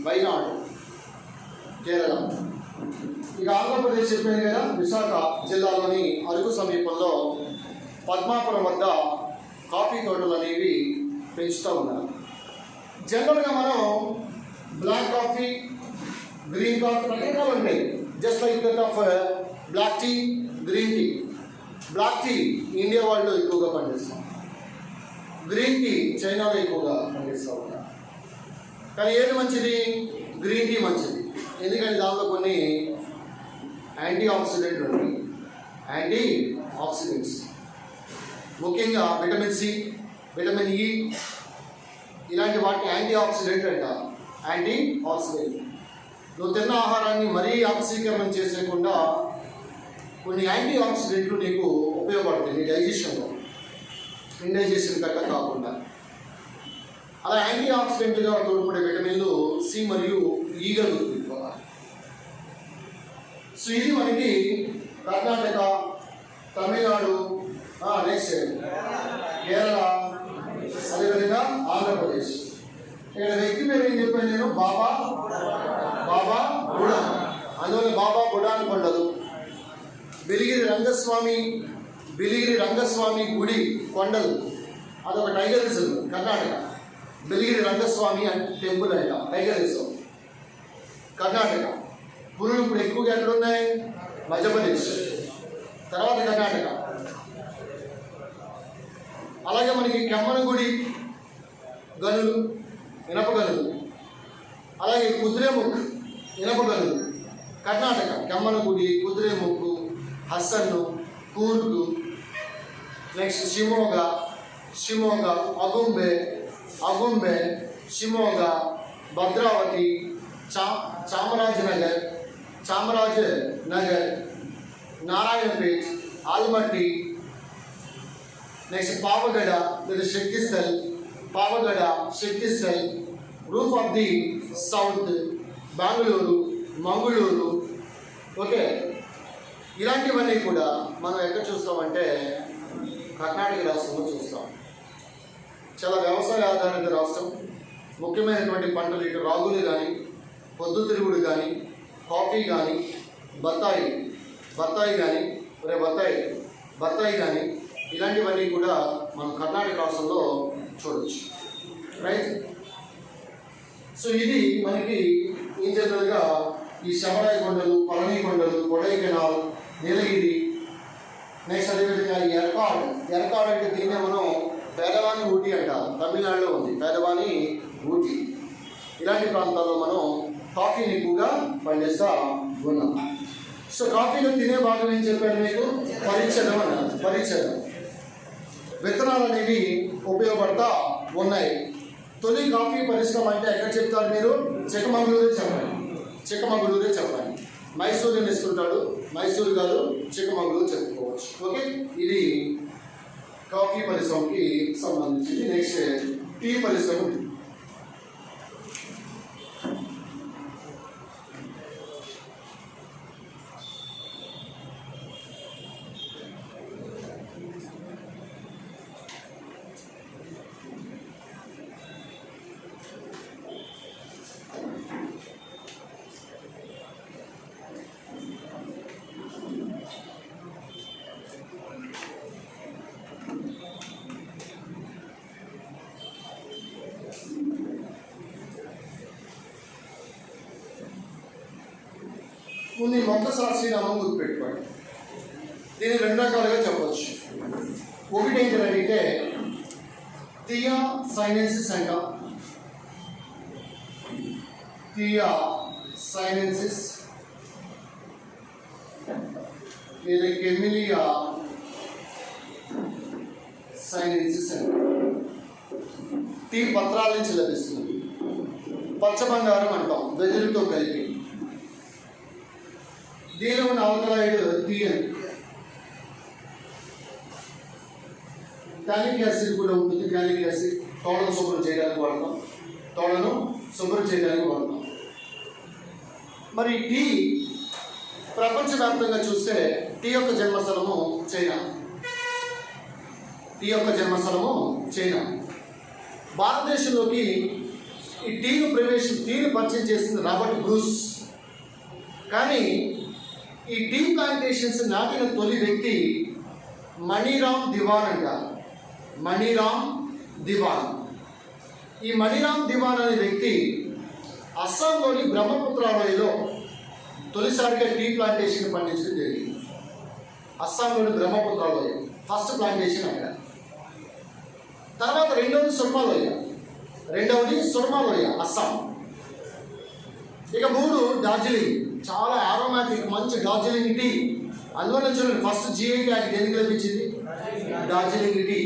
వైనాడ్, కేరళ. ఇక ఆంధ్రప్రదేశ్ చెప్పాను కదా, విశాఖ జిల్లాలోని అరకు సమీపంలో పద్మాపురం వద్ద కాఫీ తోటలు అనేవి పెంచుతూ ఉన్నారు. జనరల్గా మనం బ్లాక్ కాఫీ, గ్రీన్ కాఫీ రకరకాలు ఉంటాయి. Just like that of black tea, green tea. Black tea India వాళ్ళు ఎక్కువగా పండిస్తాం, గ్రీన్ టీ చైనాలో ఎక్కువగా పండిస్తూ ఉంటారు. కానీ ఏది మంచిది? గ్రీన్ టీ మంచిది. ఎందుకంటే దాంట్లో కొన్ని యాంటీ ఆక్సిడెంట్లు ఉంటాయి. యాంటీ ఆక్సిడెంట్స్ ముఖ్యంగా విటమిన్ సి, విటమిన్ ఈ ఇలాంటి వాటిని యాంటీ ఆక్సిడెంట్ అంటారు. యాంటీ ఆక్సిడెంట్ నువ్వు తిన్న ఆహారాన్ని మరీ ఆక్సీకరణం చేసేయకుండా కొన్ని యాంటీ ఆక్సిడెంట్లు నీకు ఉపయోగపడతాయి నీ డైజెషన్లో, ఇండైజెషన్ కట్ట కాకుండా. అలా యాంటీ ఆక్సిడెంట్గా తోడ్పడే విటమిన్లు సి మరియు ఈగా గుర్తుపెట్టుకోవాలి. సో ఇది మనకి కర్ణాటక, తమిళనాడు, నెక్స్ట్ కేరళ, అదేవిధంగా ఆంధ్రప్రదేశ్. ఇక్కడ వ్యక్తి పేరు ఏం చెప్పాను నేను? బాబా బుడా. అందువల్ల బాబా బుడాని కొండలు, బిలిగిరి రంగస్వామి గుడి కొండలు, అదొక tiger reserve Karnataka. Biligiri Rangaswamy temple అంట, టైగర్ రిజర్వ్ కర్ణాటక. పులులు ఇప్పుడు ఎక్కువగా ఎక్కడ ఉన్నాయి? మధ్యప్రదేశ్, తర్వాత కర్ణాటక. అలాగే మనకి కెమ్మనగుడి గనులు, ఇనప గనులు. అలాగే కుద్రేముఖ్ ఇనప గనులు కర్ణాటక. కెమ్మనగుడి, కుద్రేముఖ్, హస్సన్, కూర్గ్, నెక్స్ట్ షిమోగా, అగుంబే, షిమోగా, భద్రావతి, చామరాజనగర్, నారాయణపేట్, ఆల్మట్టి, నెక్స్ట్ పావగడ లేదా Shaktisthal, roof of the south, Bengaluru, Mangaluru. Okay, ఇలాంటివన్నీ కూడా మనం ఎక్కడ చూస్తామంటే కర్ణాటక రాష్ట్రంలో చూస్తాం. చాలా వ్యవసాయ ఆధారిత రాష్ట్రం. ముఖ్యమైనటువంటి పంటలు ఇటు రాగులు కానీ, పొద్దుతిరుగుడు కానీ, కాఫీ కానీ, బత్తాయి కానీ ఇలాంటివన్నీ కూడా మనం కర్ణాటక రాష్ట్రంలో చూడవచ్చు. రైట్. సో ఇది మనకి ఇన్ జనరల్గా ఈ శబరాయి కొండలు, పళని కొండలు, కొడైకెనాల్, నీలగిరి, నెక్స్ట్ అదేవిధంగా ఈ ఎర్కాడ్ అంటే దీన్నే మనం పేదవాని ఊటీ అంటారు. తమిళనాడులో ఉంది పేదవాని ఊటీ. ఇలాంటి ప్రాంతాల్లో మనం కాఫీని ఎక్కువగా పండిస్తూ ఉన్నాం. సో కాఫీలో తినే భాగం ఏం చెప్పాను మీకు? పరిచ్ఛేదం అన్నారు. పరిచ్ఛేదం విత్తనాలు అనేవి ఉపయోగపడతా ఉన్నాయి. తొలి కాఫీ పరిశ్రమ అంటే ఎక్కడ చెప్తారు మీరు? చిక్కమగళూరే చెప్పండి. మైసూరుని ఇస్తుంటాడు, మైసూరు కాదు చిక్కమగళూరు చెప్పుకోవచ్చు. ఓకే, ఇది కాఫీ పరిశ్రమకి సంబంధించింది. నెక్స్ట్ టీ పరిశ్రమ. కొన్ని మొక్క శాస్త్రీనామం గుర్తుపెట్టుకోండి. దీన్ని రెండు రకాలుగా చెప్పవచ్చు. ఒకటి ఏంటంటే థియా సైనెన్సిస్ అంటాం. లేదా కెమిలియా సైనెన్సిస్ అంటాం. టీ పత్రాల నుంచి లభిస్తుంది. పచ్చ బంగారం అంటాం వెదురుతో కలిపి. దీనిలో ఉన్న ఆల్కలాయిడ్ తీయని టానిక్ యాసిడ్ కూడా ఉంటుంది. టానిక్ యాసిడ్ తోడను శుభ్రం చేయడానికి వాడతాం. మరి టీ ప్రపంచవ్యాప్తంగా చూస్తే టీ యొక్క జన్మస్థలము చైనా. భారతదేశంలోకి ఈ టీను పరిచయం చేసింది రాబర్ట్ బ్రూస్. కానీ ఈ టీ ప్లాంటేషన్స్ నాటిన తొలి వ్యక్తి మణిరామ్ దివాన్ అంటారు. ఈ మణిరామ్ దివాన్ అనే వ్యక్తి అస్సాంలోని బ్రహ్మపుత్ర లోయలో తొలిసారిగా టీ ప్లాంటేషన్ పండించడం జరిగింది. అస్సాంలోని బ్రహ్మపుత్ర లోయ ఫస్ట్ ప్లాంటేషన్ అక్కడ. తర్వాత రెండోది రెండవది సుర్మా లోయ అస్సాం. ఇక 3 డార్జిలింగ్, చాలా ఆరోమాటిక్ మంచి డార్జిలింగ్ టీ. అందువల్ల చూడండి ఫస్ట్ జిఐ ట్యాగ్ దేనికి లభించింది? Darjeeling tea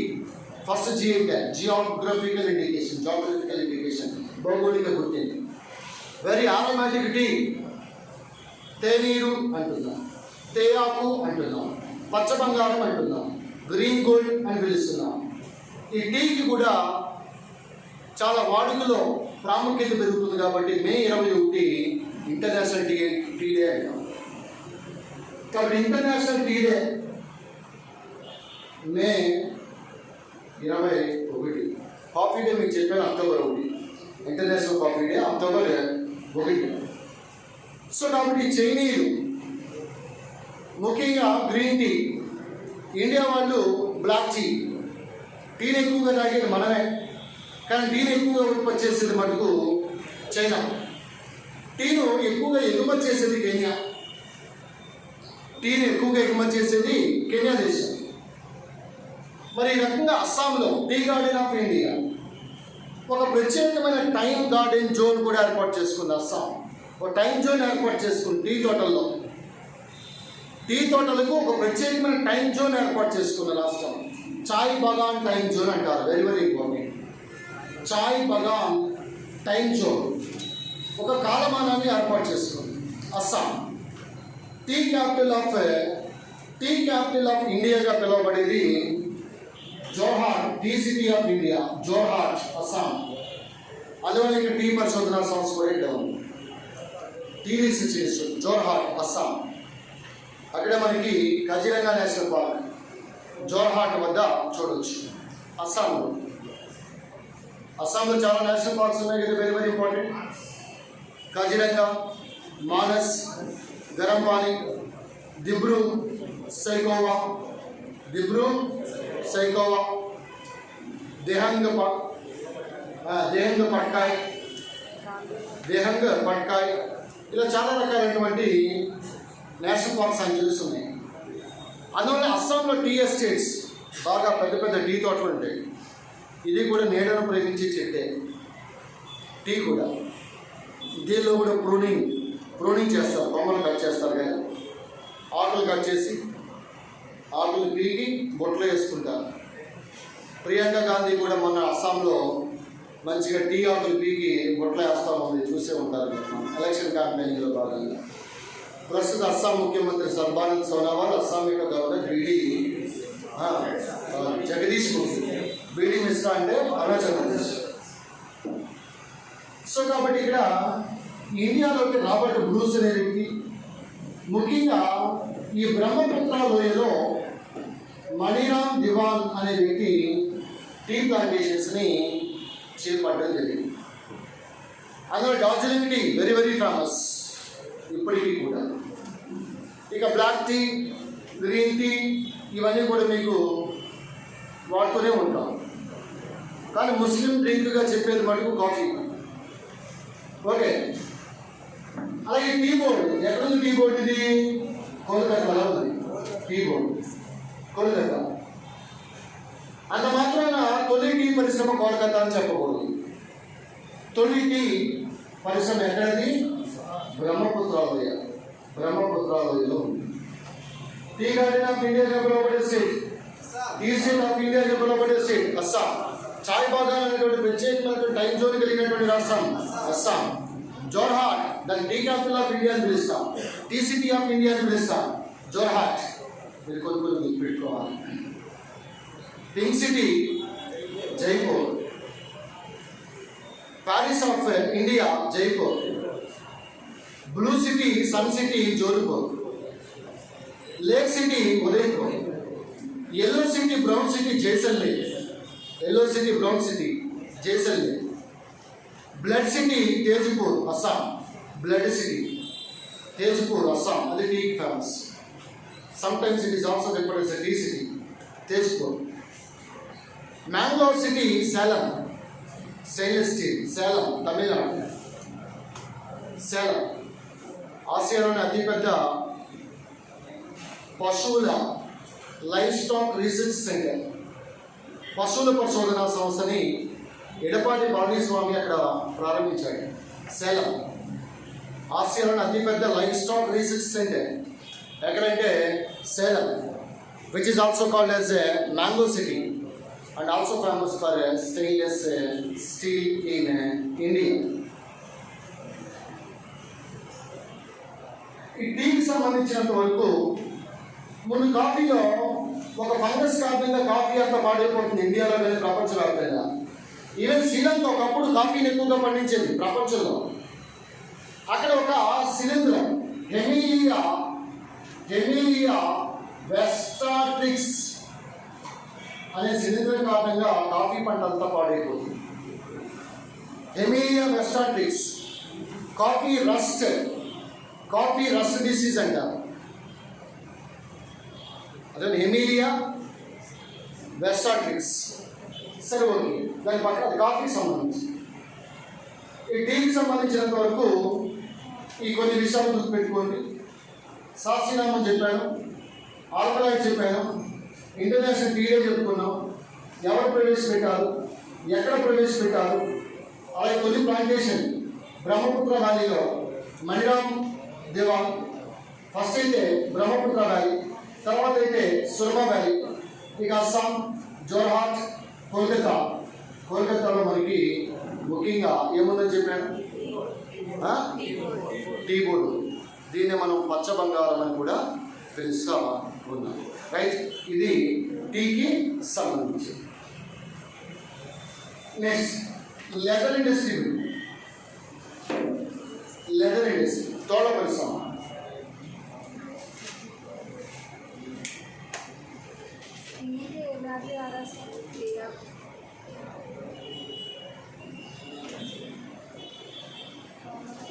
first GI tag, geographical indication, భౌగోళిక గుర్తింపు. Very aromatic tea. తేనీరు అంటున్నాం, తేయాకు అంటున్నాం, పచ్చ బంగారం అంటున్నాం, గ్రీన్ గోల్డ్ అని పిలుస్తున్నాం. ఈ టీకి కూడా చాలా వాడుకలో ప్రాముఖ్యత పెరుగుతుంది కాబట్టి మే 21 ఇంటర్నేషనల్ టీ డే అంటాం. కాబట్టి ఇంటర్నేషనల్ టీ డే మే 21. కాఫీ డే మీకు చెప్పాను October 1, international coffee day October 1. So కాబట్టి చైనీయులు ముఖ్యంగా గ్రీన్ టీ, ఇండియా వాళ్ళు బ్లాక్ టీని ఎక్కువగా తాగేది మనమే, కానీ టీని ఎక్కువగా ఉత్పత్తి చేసేది మటుకు చైనా. టీను ఎక్కువగా ఎగుమతి చేసేది కెన్యా. టీని ఎక్కువగా ఎగుమతి చేసేది కెన్యా దేశం. మరి ఈ రకంగా అస్సాంలో టీ గార్డెన్ ఆఫ్ ఇండియా ఒక ప్రత్యేకమైన టైం గార్డెన్ జోన్ కూడా ఏర్పాటు చేసుకుంది. అస్సాం ఒక టైం జోన్ ఏర్పాటు చేసుకుంది. టీ తోటలకు ఒక ప్రత్యేకమైన టైం జోన్ ఏర్పాటు చేసుకున్న రాష్ట్రం. చాయ్ బగాన్ టైం జోన్ అంటారు. Very very important. Chai Bagan time zone ఒక కాలమానాన్ని ఏర్పాటు చేసుకుంది అస్సాం. టీ క్యాపిటల్ ఆఫ్ ఇండియాగా పిలువబడేది Jorhat, tea city of India, Jorhat Assam. అందువల్ల ఇక్కడ టీ పరిశోధనా సంస్థ కూడా ఇక్కడ ఉంది. Tea research institute Jorhat Assam. అక్కడ మనకి కజిరంగా నేషనల్ పార్క్ జోర్హాట్ వద్ద చూడవచ్చు. అస్సాంలో చాలా నేషనల్ పార్క్స్ ఉన్నాయి కదా, very very important. Kaziranga, Manas, Garampani, Dibru Saikhowa, Dehing Patkai, ఇలా చాలా రకాలైనటువంటి నేషనల్ పార్క్స్ అని తెలుస్తున్నాయి. అందువల్ల అస్సాంలో టీ ఎస్టేట్స్, బాగా పెద్ద పెద్ద టీ తోటలు ఉంటాయి. ఇది కూడా నీడను ప్రేమించే చెట్టే టీ కూడా. దీనిలో కూడా ప్రూనింగ్ చేస్తారు, కొమ్మలు కట్ చేస్తారు కదా, ఆకులు కట్ చేసి ఆకులు పీకి బొట్లో వేసుకుంటారు. ప్రియాంక గాంధీ కూడా మొన్న అస్సాంలో మంచిగా టీ ఆకులు పీకి బొట్లో వేస్తూ ఉంది, చూసే ఉంటారు ఎలక్షన్ క్యాంపెయిన్లో భాగంగా. ప్రస్తుత అస్సాం ముఖ్యమంత్రి సర్బానంద్ సోనోవాల్, అస్సాం యొక్క గవర్నర్ జగదీష్ ముఖి, బీడీ మిశ్రా అంటే అరుణాచల్ ప్రదేశ్. సో కాబట్టి ఇక్కడ ఇండియాలోకి రాబర్ట్ బ్రూస్ అనే వ్యక్తి, ముఖ్యంగా ఈ బ్రహ్మపుత్ర లోయలో మణిరామ్ దివాన్ అనే వ్యక్తి టీ ప్లాంటేషన్స్ని చేపట్టడం జరిగింది. అందులో Darjeeling tea very very famous ఇప్పటికీ కూడా. ఇక బ్లాక్ టీ, గ్రీన్ టీ ఇవన్నీ కూడా మీకు వాడుతూనే ఉంటాం. కానీ ముస్లిం డ్రింక్గా చెప్పేది మటుకు కాఫీ. ఓకే, అలాగే టీ బోర్డు ఎక్కడుంది? టీ బోర్డు ఇది కోల్కతాలో ఉంది. Tea board Kolkata. అంత మాత్రాన తొలి టీ పరిశ్రమ కోల్కతా అని చెప్పకూడదు. తొలి టీ పరిశ్రమ ఎక్కడది? బ్రహ్మపుత్ర లోయలో ఉంది. టీ గార్డెన్ ఆఫ్ ఇండియాగా పిలువబడే స్టేట్, టీ స్టేట్ ఆఫ్ ఇండియాగా పిలువబడే స్టేట్ అస్సాం. చాయ్ బాగాన్ అనేటువంటి ప్రత్యేకమైనటువంటి టైం జోన్ కలిగినటువంటి రాష్ట్రం అస్సాం. జోర్హాట్ దాన్ని టీ క్యాపిటల్ ఆఫ్ ఇండియా అని పిలుస్తాం, టీ సిటీ ఆఫ్ ఇండియా అని పిలుస్తాం. జోర్హాట్ మీరు కొన్ని గుర్తుపెట్టుకోవాలి. Pink city Jaipur, Paris of India Jaipur, blue city sun city Jodhpur, lake city Udaipur, yellow city brown city Jaisalmer, blood city Tezpur Assam, blood city Tezpur Assam, అది టీకి famous. Sometimes it is also referred as a tea city, Tezpur. Mangalore city Salem, stainless steel, Salem Tamil Nadu. Salem ఆసియాలోని అతిపెద్ద పశువుల లైవ్ స్టాక్ రీసెర్చ్ సెంటర్, పశువుల పరిశోధనా సంస్థని ఎడపాటి పళనిస్వామి అక్కడ ప్రారంభించాడు. సేలం ఆసియాలోని అతిపెద్ద లైఫ్ స్టాక్ రీసెర్చ్ సెంటర్ ఎక్కడంటే Salem, which is also called as a mango city and also famous for stainless steel in India. ఈ టీకి సంబంధించినంత వరకు ముందు కాఫీలో ఒక ఫంగస్ కారణంగా కాఫీ అంతా పాడైపోతుంది ఇండియాలో కానీ ప్రపంచవ్యాప్తంగా. ఈవెన్ శ్రీలంక ఒకప్పుడు కాఫీని ఎక్కువగా పండించేది ప్రపంచంలో. అక్కడ ఒక శిలీంధ్రం హెమిలియా వెస్టాట్రిక్స్ అనే శిలీంధ్రం కారణంగా కాఫీ పంట అంతా పాడైపోతుంది. హెమిలియా వెస్టాట్రిక్స్ కాఫీ రస్ట్ డిసీజ్ అంటారు. అదే హెమిలియా వెస్టాట్రిక్స్. సరే ఓకే, దాని పక్కన కాఫీకి సంబంధించి. ఈ టీకి సంబంధించినంత వరకు ఈ కొన్ని విషయాలు గుర్తుపెట్టుకోండి. సాక్షినామం చెప్పాను, ఆల్కలాయిడ్ చెప్పాను, ఇంటర్నేషనల్ టీ డే చెప్పుకున్నాం, ఎవరు ప్రవేశపెట్టారు, ఎక్కడ ప్రవేశపెట్టారు, అలాగే తొలి ప్లాంటేషన్ బ్రహ్మపుత్ర వ్యాలీలో మణిరామ్ దేవాన్. ఫస్ట్ అయితే బ్రహ్మపుత్ర వ్యాలీ, తర్వాత అయితే సుర్మా వ్యాలీ, ఇక అస్సాం, జోర్హాట్, కోల్కతాలో మనకి ముఖ్యంగా ఏముందని చెప్పాను, టీ బోర్డు. దీన్ని మనం పచ్చ బంగారం అని కూడా పిలుస్తూ ఉన్నాం. రైట్, ఇది టీకి సంబంధించి. Next leather industry. తోళ్ళ పరిశ్రమ.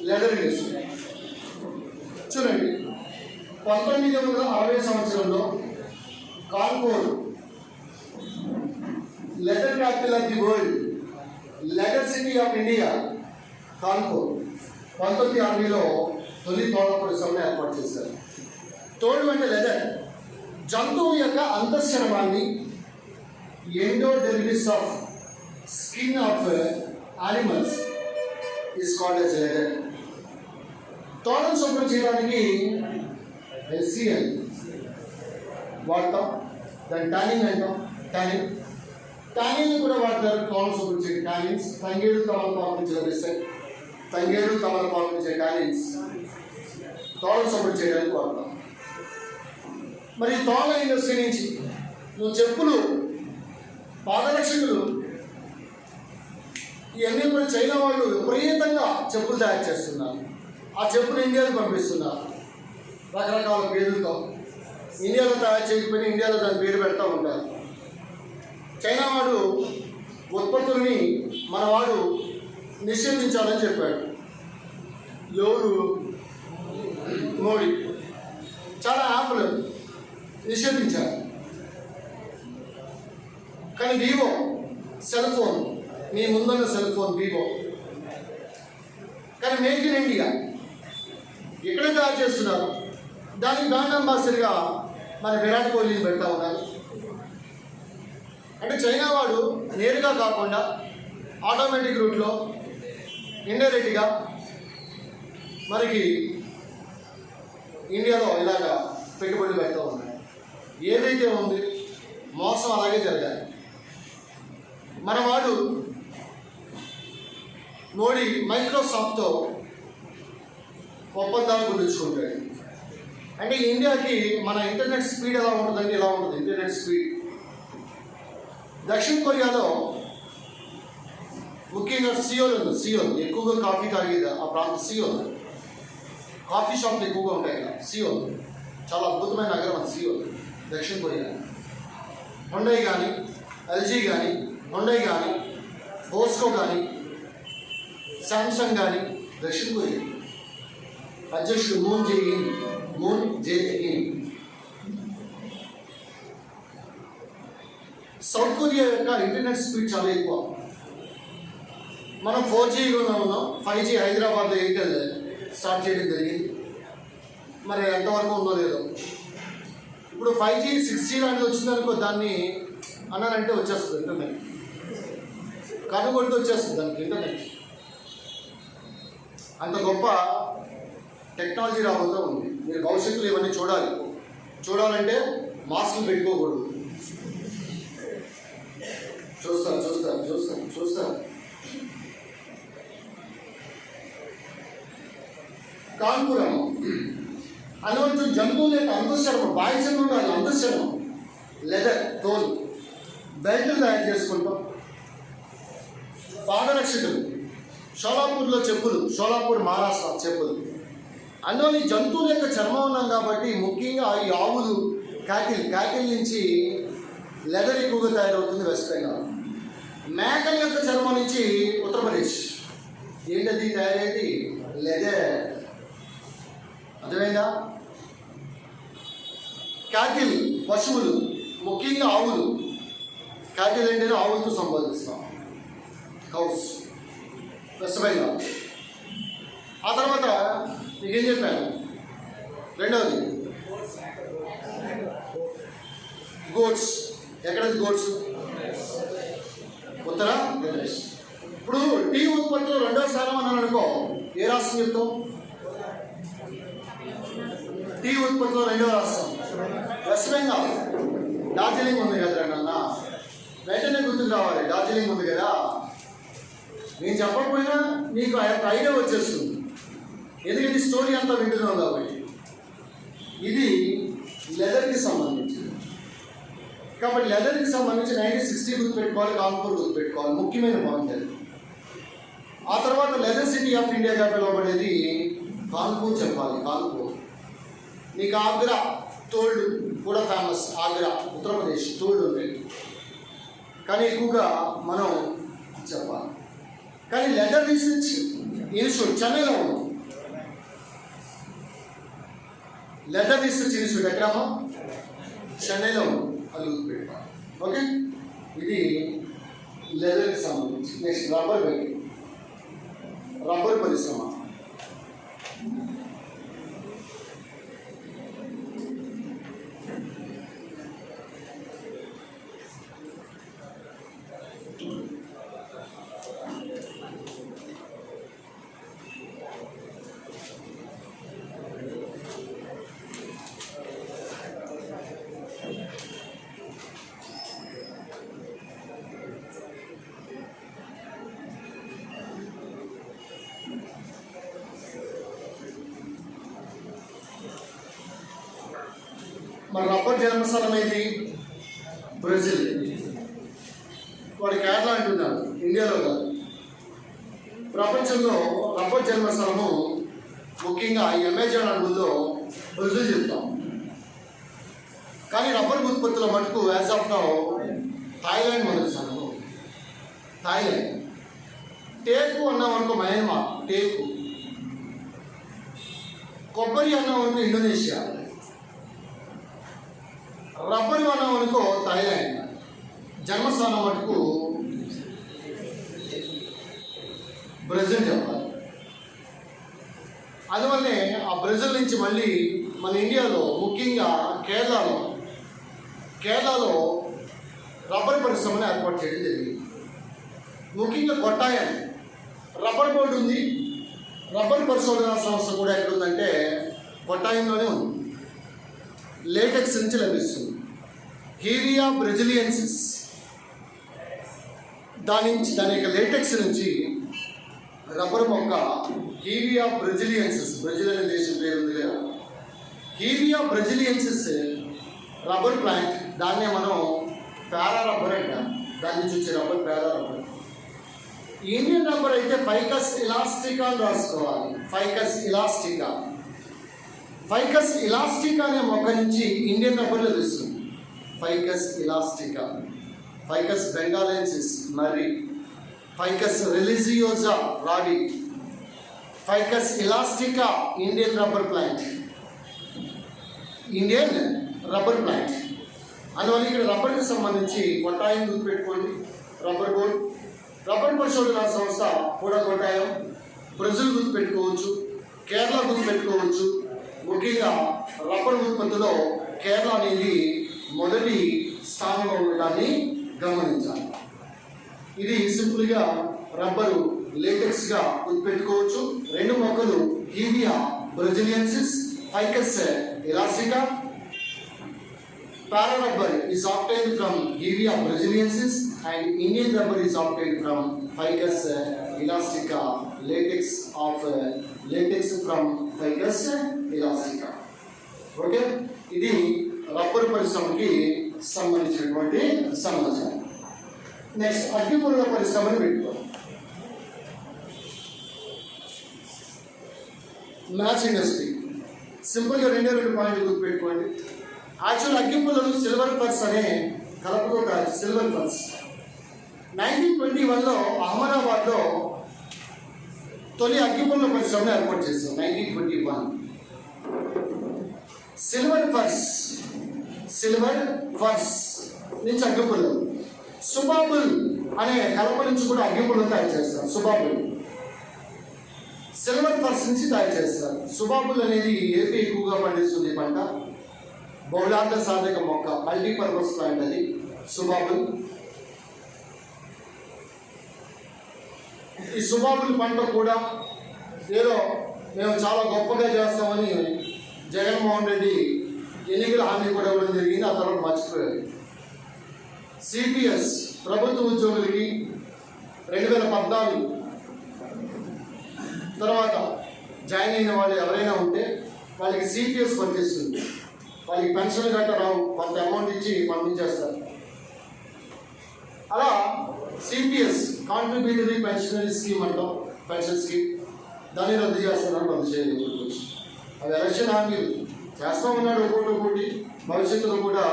లెదర్ ఇండస్ట్రీ చూడండి, 1960 సంవత్సరంలో Kanpur leather capital of the world, leather city of India Kanpur 1960లో తొలి తోళ్ళ పరిశ్రమను ఏర్పాటు చేశారు. తోడు అంటే లెదర్, జంతువు యొక్క అంతఃశరమాన్ని, endodermis of skin of animals is called as leather. తోడను శుభ్రం చేయడానికి HCl వాడతాం, దాని టానింగ్ అంటాం. టానింగ్ కూడా వాడతారు తోడను శుభ్రం చేయడం. టానిన్స్ తంగేడు తమలపాకు నుంచి లభిస్తాయి. తంగేడు తమలపాకు నుంచి టానిన్స్ తోడను శుభ్రం చేయడానికి వాడతాం. మరి తోళ్ళ ఇండస్ట్రీ నుంచి నువ్వు చెప్పులు, పాదరక్షకులు, ఇవన్నీ కూడా చైనా వాళ్ళు విపరీతంగా చెప్పులు తయారు చేస్తున్నారు. ఆ చెప్పులు ఇండియాకి పంపిస్తున్నారు రకరకాల పేర్లతో. ఇండియాలో తయారు చేయకపోయినా ఇండియాలో దాని పేరు పెడతా ఉంటారు. చైనా వాడు ఉత్పత్తుల్ని మనవాడు నిషేధించాలని చెప్పాడు. ఎవరు? మోడీ. చాలా యాప్లు నిషేధించారు. కానీ వివో సెల్ ఫోన్, మీ ముందున్న సెల్ ఫోన్ వివో, కానీ మేక్ ఇన్ ఇండియా ఇక్కడే తయారు చేస్తున్నారు. దానికి బ్రాండ్ అంబాసిడర్గా మన విరాట్ కోహ్లీని పెడతా ఉన్నారు. అంటే చైనా వాడు నేరుగా కాకుండా ఆటోమేటిక్ రూట్లో ఇండైరెక్ట్గా మనకి ఇండియాలో ఇలాగా పెట్టుబడులు పెడతా ఉన్నాయి. ఏదైతే ఉంది మోసం అలాగే జరగాలి. మనవాడు మోడీ మైక్రోసాఫ్ట్తో ఒప్పందాలు కుదుర్చుకుంటాడు. అంటే ఇండియాకి మన ఇంటర్నెట్ స్పీడ్ ఎలా ఉంటుందంటే ఇలా ఉంటుంది ఇంటర్నెట్ స్పీడ్. దక్షిణ కొరియాలో ముఖ్యంగా సియోల్ ఉంది. సియోల్ ఎక్కువగా కాఫీ తాగేది ఆ ప్రాంతం. సియోల్ కాఫీ షాప్లు ఎక్కువగా ఉంటాయి కదా. సియోల్ చాలా అద్భుతమైన నగరం అది. సియోల్ దక్షిణ కొరియా. హుండై కానీ, ఎల్జీ కానీ, హుండై కానీ, బోస్కో కానీ, శాంసంగ్ కానీ దక్షిణ కొరియా. అధ్యక్షుడు మూన్ జే-ఇన్. సౌత్ కొరియా యొక్క ఇంటర్నెట్ స్పీడ్ చాలా ఎక్కువ. మనం 4G ఉన్నాం, 5G హైదరాబాద్లో ఎయిర్టెల్ స్టార్ట్ చేయడం జరిగింది. మరి ఎంతవరకు ఉందో లేదో. ఇప్పుడు 5G 6G లాంటిది వచ్చిందనుకో, దాన్ని అన్నారంటే వచ్చేస్తుంది ఇంటర్నెట్. కనుగొడితే వచ్చేస్తుంది దానికి ఇంటర్నెట్. అంత గొప్ప టెక్నాలజీ రాబోతూ ఉంది. మీరు భవిష్యత్తులో ఇవన్నీ చూడాలంటే మాస్కులు పెట్టుకోకూడదు. చూస్తారు. కాన్పురం అనవచ్చు జంతువుల యొక్క అంతఃశర్మం, బాహ్య చర్మం కాదు, అంతఃశర్మం, లెదర్, తోలు, బెల్ట్లు తయారు చేసుకుంటాం. పాదరక్షకులు, షోలాపూర్లో చెప్పులు, షోలాపూర్ మహారాష్ట్ర చెప్పులు. అందులోని జంతువుల యొక్క చర్మం ఉన్నాం కాబట్టి ముఖ్యంగా ఈ ఆవులు, క్యాటిల్ నుంచి లెదర్ ఎక్కువగా తయారవుతుంది వెస్ట్ బెంగాల్. మేకల యొక్క చర్మం నుంచి ఉత్తరప్రదేశ్. ఏంటది తయారయ్యేది? లెదర్. అర్థమైందా? క్యాటిల్ పశువులు, ముఖ్యంగా ఆవులు. క్యాటిల్ అంటే ఆవులతో సంబోధిస్తాం, కౌస్, వెస్ట్ బెంగాల్. ఆ తర్వాత మీకేం చెప్పాను? రెండవది గోడ్స్. ఎక్కడది గోడ్స్? ఉత్తరప్రదేశ్. ఇప్పుడు టీ ఉత్పత్తిలో రెండవ స్థానం అని అనుకో, ఏ రాష్ట్రం చెప్తాం? టీ ఉత్పత్తిలో రెండవ రాష్ట్రం వెస్ట్ బెంగాల్. డార్జిలింగ్ ఉంది కదా అన్న, వెంటనే గుర్తుకు రావాలి. డార్జిలింగ్ ఉంది కదా, నేను చెప్పకపోయినా మీకు ఐడియా వచ్చేస్తుంది, ఎందుకంటే స్టోరీ అంతా వింటున్నాం కాబట్టి. ఇది లెదర్కి సంబంధించింది కాబట్టి లెదర్కి సంబంధించి 1960 గుర్తుపెట్టుకోవాలి, కాన్పూర్ గుర్తుపెట్టుకోవాలి, ముఖ్యమైన పాయింట్ అది. ఆ తర్వాత లెదర్ సిటీ ఆఫ్ ఇండియాగా పిలువబడేది కాన్పూర్ చెప్పాలి. కాన్పూర్. నీకు ఆగ్రా తోళ్ళు కూడా ఫేమస్. ఆగ్రా ఉత్తరప్రదేశ్ తోళ్ళు ఉండేది, కానీ ఎక్కువగా మనం చెప్పాలి. కానీ లెదర్ రీసెర్చ్ ఇన్స్టిట్యూట్ చెన్నైలో ఉంది. లెదర్ రీసెర్చ్ ఇన్స్టిట్యూట్ ఎక్కడమ్మా? చెన్నైలో ఉంది. అది గుర్తుపెట్టుకోవాలి. ఓకే, ఇది లెదర్కి సంబంధించి. నెక్స్ట్ రబ్బర్ పరిశ్రమ. మరి రబ్బర్ జన్మస్థలం ఏది? బ్రెజిల్. వాడు కేరళ అంటున్నాడు, ఇండియాలో కాదు. ప్రపంచంలో రబ్బర్ జన్మస్థలము ముఖ్యంగా ఈ అమెజాన్ అడవుల్లో బ్రెజిల్ చెప్తాం. కానీ రబ్బర్ ఉత్పత్తుల మటుకు యాజ్ ఆఫ్ నౌ థాయిలాండ్ మొదటి స్థానము. థాయిలాండ్. టేకు అన్నాం అనుకో మయన్మార్, టేకు. కొబ్బరి అన్నాం అనుకో ఇండోనేషియా. రబ్బర్ అన్నాం అనుకో థాయిలాండ్. జన్మస్థానం మటుకు బ్రెజిల్ చెప్పాలి. అందువల్లనే ఆ బ్రెజిల్ నుంచి మళ్ళీ మన ఇండియాలో ముఖ్యంగా కేరళలో రబ్బర్ పరిశ్రమను ఏర్పాటు చేయడం జరిగింది. ముఖ్యంగా కొట్టాయం రబ్బర్ బోర్డు ఉంది. రబ్బర్ పరిశోధనా సంస్థ కూడా ఎక్కడుందంటే కొట్టాయంలోనే ఉంది. లేటెక్స్ నుంచి లభిస్తుంది. హీరియా బ్రెజిలియన్సిస్, దాని యొక్క లేటెక్స్ నుంచి రబ్బర్ మొక్క హీరియా బ్రెజిలియన్సిస్, బ్రెజిల్ అనే దేశం పేరు ఉంది కదా, హీరియా బ్రెజిలియన్సిస్ రబ్బర్ ప్లాంట్. దాన్నే మనం పారా రబ్బర్ అంటాం. దాని నుంచి వచ్చే rubber para rubber. Indian rubber అయితే ఫైకస్ ఇలాస్టికా అని రాసుకోవాలి. ఫైకస్ ఇలాస్టికా అనే మొక్క నుంచి ఇండియన్ రబ్బర్ లభిస్తుంది. ఫైకస్ ఇలాస్టికా, ఫైకస్ బెంగాలెన్సిస్ మర్రి, ఫైకస్ రిలిజియోజా రాడి, ficus elastica Indian rubber plant. అందువల్ల ఇక్కడ రబ్బర్కి సంబంధించి కొట్టాయం గుర్తుపెట్టుకోండి. రబ్బర్ బోర్డ్, రబ్బర్ పరిశోధనా సంస్థ కూడా కొట్టాయం. బ్రెజిల్ గుర్తుపెట్టుకోవచ్చు, కేరళ గుర్తుపెట్టుకోవచ్చు. ముఖ్యంగా రబ్బర్ ఉత్పత్తిలో కేరళ అనేది మొదటి స్థానంలో ఉండడాన్ని గమనించాలి. ఇది సింపుల్గా రబ్బరు లేటెక్స్గా గుర్తుపెట్టుకోవచ్చు. 2 మొక్కలు హీవియా బ్రెజిలియన్సిస్, Ficus ఎలాస్టికా. Para rubber is obtained from Hevea brasiliensis and Indian rubber is obtained from Ficus elastica, latex from Ficus elastica. Okay, ఇది రబ్బర్ పరిశ్రమకి సంబంధించినటువంటి సమాచారం. నెక్స్ట్ అగ్గిపుల్ల పరిశ్రమని పెట్టుకోండి. మ్యాచ్ ఇండస్ట్రీ సింపుల్గా 2 పాయింట్లు గుర్తుపెట్టుకోండి. యాక్చువల్ అగ్గిపుల్లలు సిల్వర్ ఫర్స్ అనే కలపతో తయారు. సిల్వర్ ఫర్స్ 1921లో అహ్మదాబాద్లో తొలి అగ్గిపుల్ల పరిశ్రమను ఏర్పాటు చేశాం. 1921 సిల్వర్ ఫర్స్ నుంచి అగ్గిపుల్లలు. సుబాబుల్ అనే కలప నుంచి కూడా అగ్గిపుల్లలు తయారు చేస్తారు. సుబాబుల్ సిల్వర్ ఫర్స్ నుంచి తయారు చేస్తారు. సుబాబుల్ అనేది ఏపీ ఎక్కువగా పండిస్తుంది పంట. బహుళార్థ సాధక మొక్క, మల్టీపర్పస్ ప్లాంట్ అది సుబాబుల్. ఈ సుబాబుల్ పంట కూడా ఏదో మేము చాలా గొప్పగా చేస్తామని జగన్మోహన్ రెడ్డి ఎన్నికల హామీ కూడా ఇవ్వడం జరిగింది. ఆ తర్వాత మర్చిపోయారు. సిపిఎస్ ప్రభుత్వ ఉద్యోగులకి 2014 తర్వాత జాయిన్ అయిన వాళ్ళు ఎవరైనా ఉంటే వాళ్ళకి సిపిఎస్ వర్తిస్తుంది. వాళ్ళకి పెన్షన్ గట్రా రావు, కొంత అమౌంట్ ఇచ్చి పంపించేస్తారు. అలా సిపిఎస్ కాంట్రిబ్యూటరీ పెన్షనరీ స్కీమ్ అంటాం, పెన్షన్ స్కీమ్, దాన్ని రద్దు చేస్తున్నారు. రద్దు చేయలేదు. అవి ఎలక్షన్ హామీలు చేస్తూ ఉన్నాడు ఒక్కోటి. భవిష్యత్తులో కూడా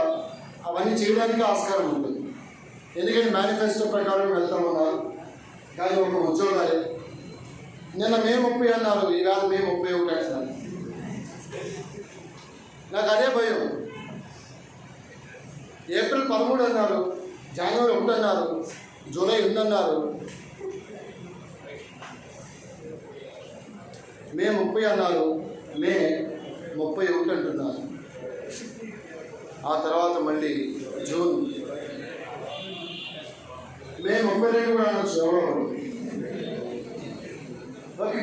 అవన్నీ చేయడానికి ఆస్కారం ఉంటుంది. ఎందుకంటే మేనిఫెస్టో ప్రకారం వెళ్తూ ఉన్నారు. కానీ ఒక ఉద్యోగాలే నిన్న మే 30 అన్నారు, ఈవేళ మే 31 అంటున్నారు. నాకు అదే భయం. ఏప్రిల్ 13 అన్నారు, జనవరి 1 అన్నారు, జూలై 1 అన్నారు, మే 30 అన్నారు, మే 31 అంటున్నారు. ఆ తర్వాత మళ్ళీ జూన్, మే 32 కూడా అనొచ్చు ఎవరో. ఓకే,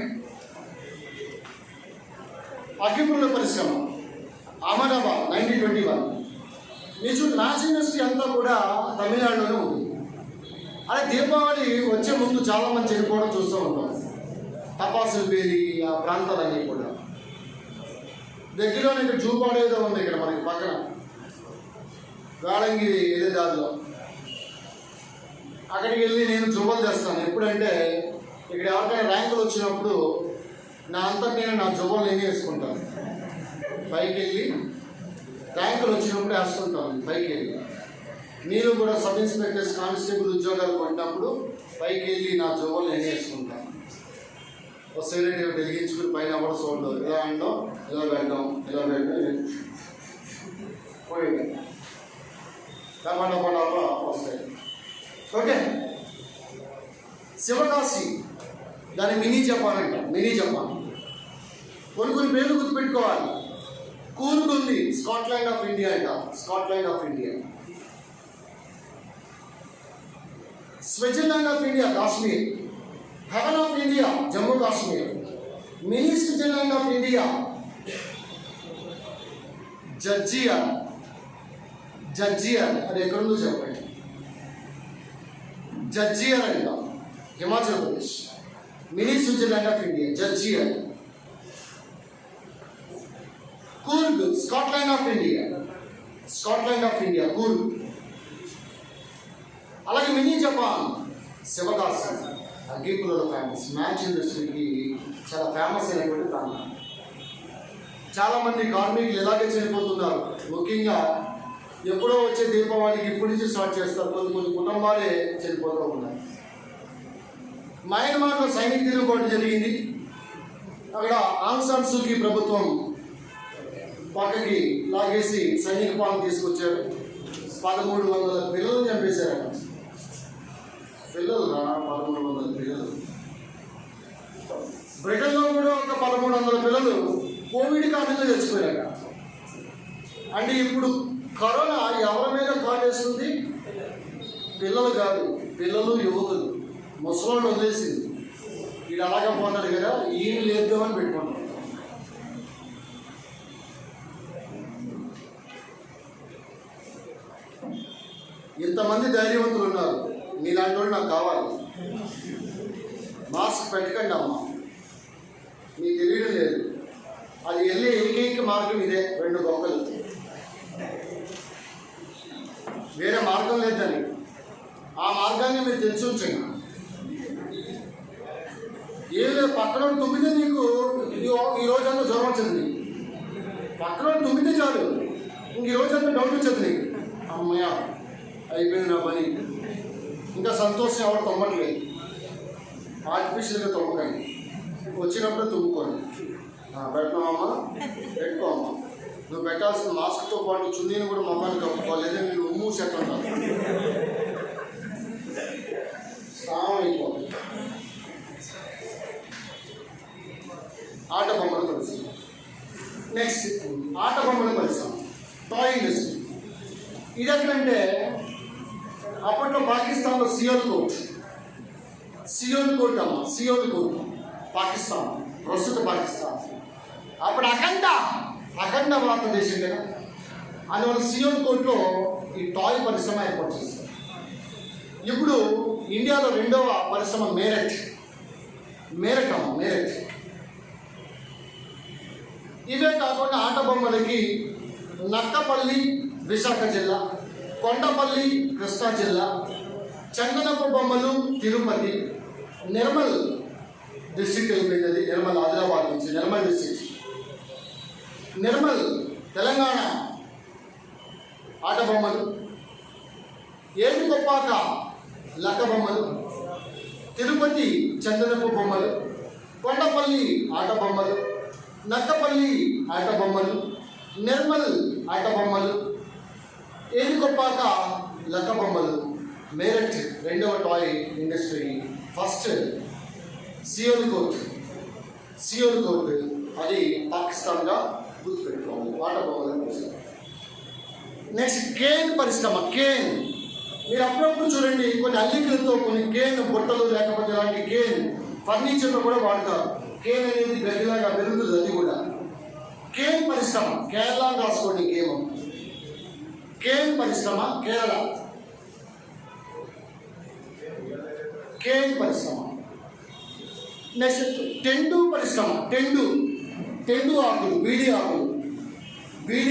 అగ్గిపుల్ల పరిశ్రమ అహ్మదాబాద్ 1921. మీ చూడు మ్యాచ్ ఇండస్ట్రీ అంతా కూడా తమిళనాడులోనే ఉంది. అదే దీపావళి వచ్చే ముందు చాలామంది చనిపోవడం చూస్తూ ఉంటాం. టపాసులు పేలి ఆ ప్రాంతాలన్నీ కూడా. దగ్గరలోనే ఇక్కడ జూపాడు ఏదో ఉంది, ఇక్కడ మనకి పక్కన వేళంగిరి ఏదో దారిలో. అక్కడికి వెళ్ళి నేను జువ్వలు తెస్తాను. ఎప్పుడంటే ఇక్కడ ఎవరికైనా ర్యాంకులు వచ్చినప్పుడు నా అంతటి నేను నా జువ్వలు నేనే వేసుకుంటాను. పైకి వెళ్ళి ర్యాంకులు వచ్చినప్పుడు వేస్తుంటాను. పైకి వెళ్ళి మీరు కూడా సబ్ ఇన్స్పెక్టర్స్, కానిస్టేబుల్ ఉద్యోగాలు కొట్టినప్పుడు పైకి వెళ్ళి నా జువ్వలు నేనే వేసుకుంటాను. ఒక సిగరెట్ వెలిగించుకుని పైన కూడా చూడలేదు. ఇలా అనడం, ఇలా పెట్టడం, ఇలా పెట్టడం, పోయి టమాటా పడాలో వస్తాయి. ఓకే, శివకాశి దాని మినీ జపాన్ అంట. మినీ జపాన్ కొన్ని పేర్లు గుర్తుపెట్టుకోవాలి. కూర్గ్ ఉంది, స్కాట్లాండ్ ఆఫ్ ఇండియా అంట. Scotland of India. Switzerland of India Kashmir. Heaven of India Jammu Kashmir. Mini Switzerland of India Khajjiar అది ఎక్కడుందో చెప్పండి. జడ్జియర్ అంట, Himachal Pradesh. Mini Switzerland of India Khajjiar. Coorg Scotland of India. Scotland of India Coorg. అలాగే మినీ జపాన్ శివకాశి. అగ్గిపుల్లల ఫేమస్. మ్యాచ్ ఇండస్ట్రీకి చాలా ఫేమస్ అయినటువంటి ప్రాంతం. చాలామంది కార్మికులు ఇలాగే చనిపోతున్నారు. ముఖ్యంగా ఎప్పుడో వచ్చే దీపావళికి ఇప్పటి నుంచి స్టార్ట్ చేస్తారు. కొన్ని కుటుంబాలే చనిపోతూ ఉన్నారు. మయన్మార్లో సైనిక తిరుగుబాటు జరిగింది. అక్కడ ఆంగ్ సాన్ సూకీ ప్రభుత్వం పక్కకి లాగేసి సైనిక పాలన తీసుకొచ్చారు. 1300 పిల్లలను చంపేశారు. పిల్లలు 1300 పిల్లలు. బ్రిటన్లో కూడా ఒక 1300 పిల్లలు కోవిడ్ కారణంగా చచ్చిపోయారు. అంటే ఇప్పుడు కరోనా ఎవరి మీద కాటేస్తుంది? పిల్లలు కాదు, పిల్లలు యువకులు ముసలోళ్ళు వదిలేసింది. వీడు అలాగే పోతాడు కదా, ఈయన లేద్దామని పెట్టుకుంటాం. ఇంతమంది ధైర్యవంతులు ఉన్నారు, మీలాంటి వాళ్ళు నాకు కావాలి. మాస్క్ పెట్టకండి అమ్మ, మీకు తెలియడం లేదు. అది వెళ్ళే ఏకైక మార్గం ఇదే, 2 గొప్పలు, వేరే మార్గం లేదని. ఆ మార్గాన్ని మీరు తెలిసి ఉంచండి. ఏం లేదు, పక్కన తుమ్మితే నీకు ఈ రోజంతా జ్వరం వచ్చింది, పక్కన తుమ్మితే చాలు ఇంక ఈ రోజంతా డౌట్ వచ్చేది నీకు. అమ్మయ్య అయిపోయింది నా పని. ఇంకా సంతోషం ఎవరు తమ్మట్లేదు, ఆర్టిఫిషియల్గా తమ్మకండి, వచ్చినప్పుడు తుమ్ముకోండి. పెట్టినామమ్మా, పెట్టుకోమ్మా. నువ్వు పెట్టాల్సిన మాస్క్తో పాటు చున్నీని కూడా మొహాన్ని కప్పుకోవాలి, లేదా నేను ఉమ్ము సెట్ ఉంటాను, స్నానం అయిపోతుంది. ఆట బొమ్మల పరిశ్రమ. నెక్స్ట్ ఆట బొమ్మల పరిశ్రమ, టాయ్ ఇండస్ట్రీ. ఇది ఎక్కడంటే అప్పట్లో పాకిస్తాన్లో సియోల్కోట్ అమ్మ, సియోల్కోట్ పాకిస్తాన్, ప్రస్తుత పాకిస్తాన్. అప్పుడు అఖండ భారతదేశం కదా, అందువల్ల సియోల్కోట్లో ఈ టాయ్ పరిశ్రమ ఏర్పాటు చేస్తారు. ఇప్పుడు ఇండియాలో 2వ పరిశ్రమ మేరట్ అమ్మ, మేరట్. ఇవే కాకుండా ఆట బొమ్మలకి నక్కపల్లి విశాఖ జిల్లా, కొండపల్లి కృష్ణా జిల్లా, చందనపు బొమ్మలు తిరుపతి, నిర్మల్ డిస్ట్రిక్ట్ వెళ్ళిపోయింది, నిర్మల్ ఆదిలాబాద్ నుంచి, నిర్మల్ డిస్ట్రిక్ట్, నిర్మల్ తెలంగాణ ఆట బొమ్మలు, ఏడుకొప్పాక లక్క బొమ్మలు, తిరుపతి చందనపు బొమ్మలు, కొండపల్లి ఆట బొమ్మలు, నక్కపల్లి ఆట బొమ్మలు, నిర్మల్ ఆట బొమ్మలు, ఏడుకొప్పాక లక్క బొమ్మలు. మేరట్ 2వ టాయ్ ఇండస్ట్రీ. ఫస్ట్ సియోల్కోట్ అది పాకిస్తాన్గా గుర్తుపెట్టుకోవాలి, ఆట బొమ్మల పరిశ్రమ. నెక్స్ట్ కేన్ పరిశ్రమ. కేన్ మీరు అప్పుడప్పుడు చూడండి, కొన్ని అల్లికలతో కొన్ని కేన్ బుట్టలు లేకపోతే ఇలాంటి కేన్ ఫర్నిచర్లో కూడా వాడతారు. కేన్ అనేది గడ్డిలాగా పెరుగుతుంది, అది కూడా కేన్ పరిశ్రమ. కేరళ రాసుకోండి, కేన్ పరిశ్రమ కేరళ, కేన్ పరిశ్రమ. నెక్స్ట్ టెండు పరిశ్రమ. టెండు ఆకులు, బీడీ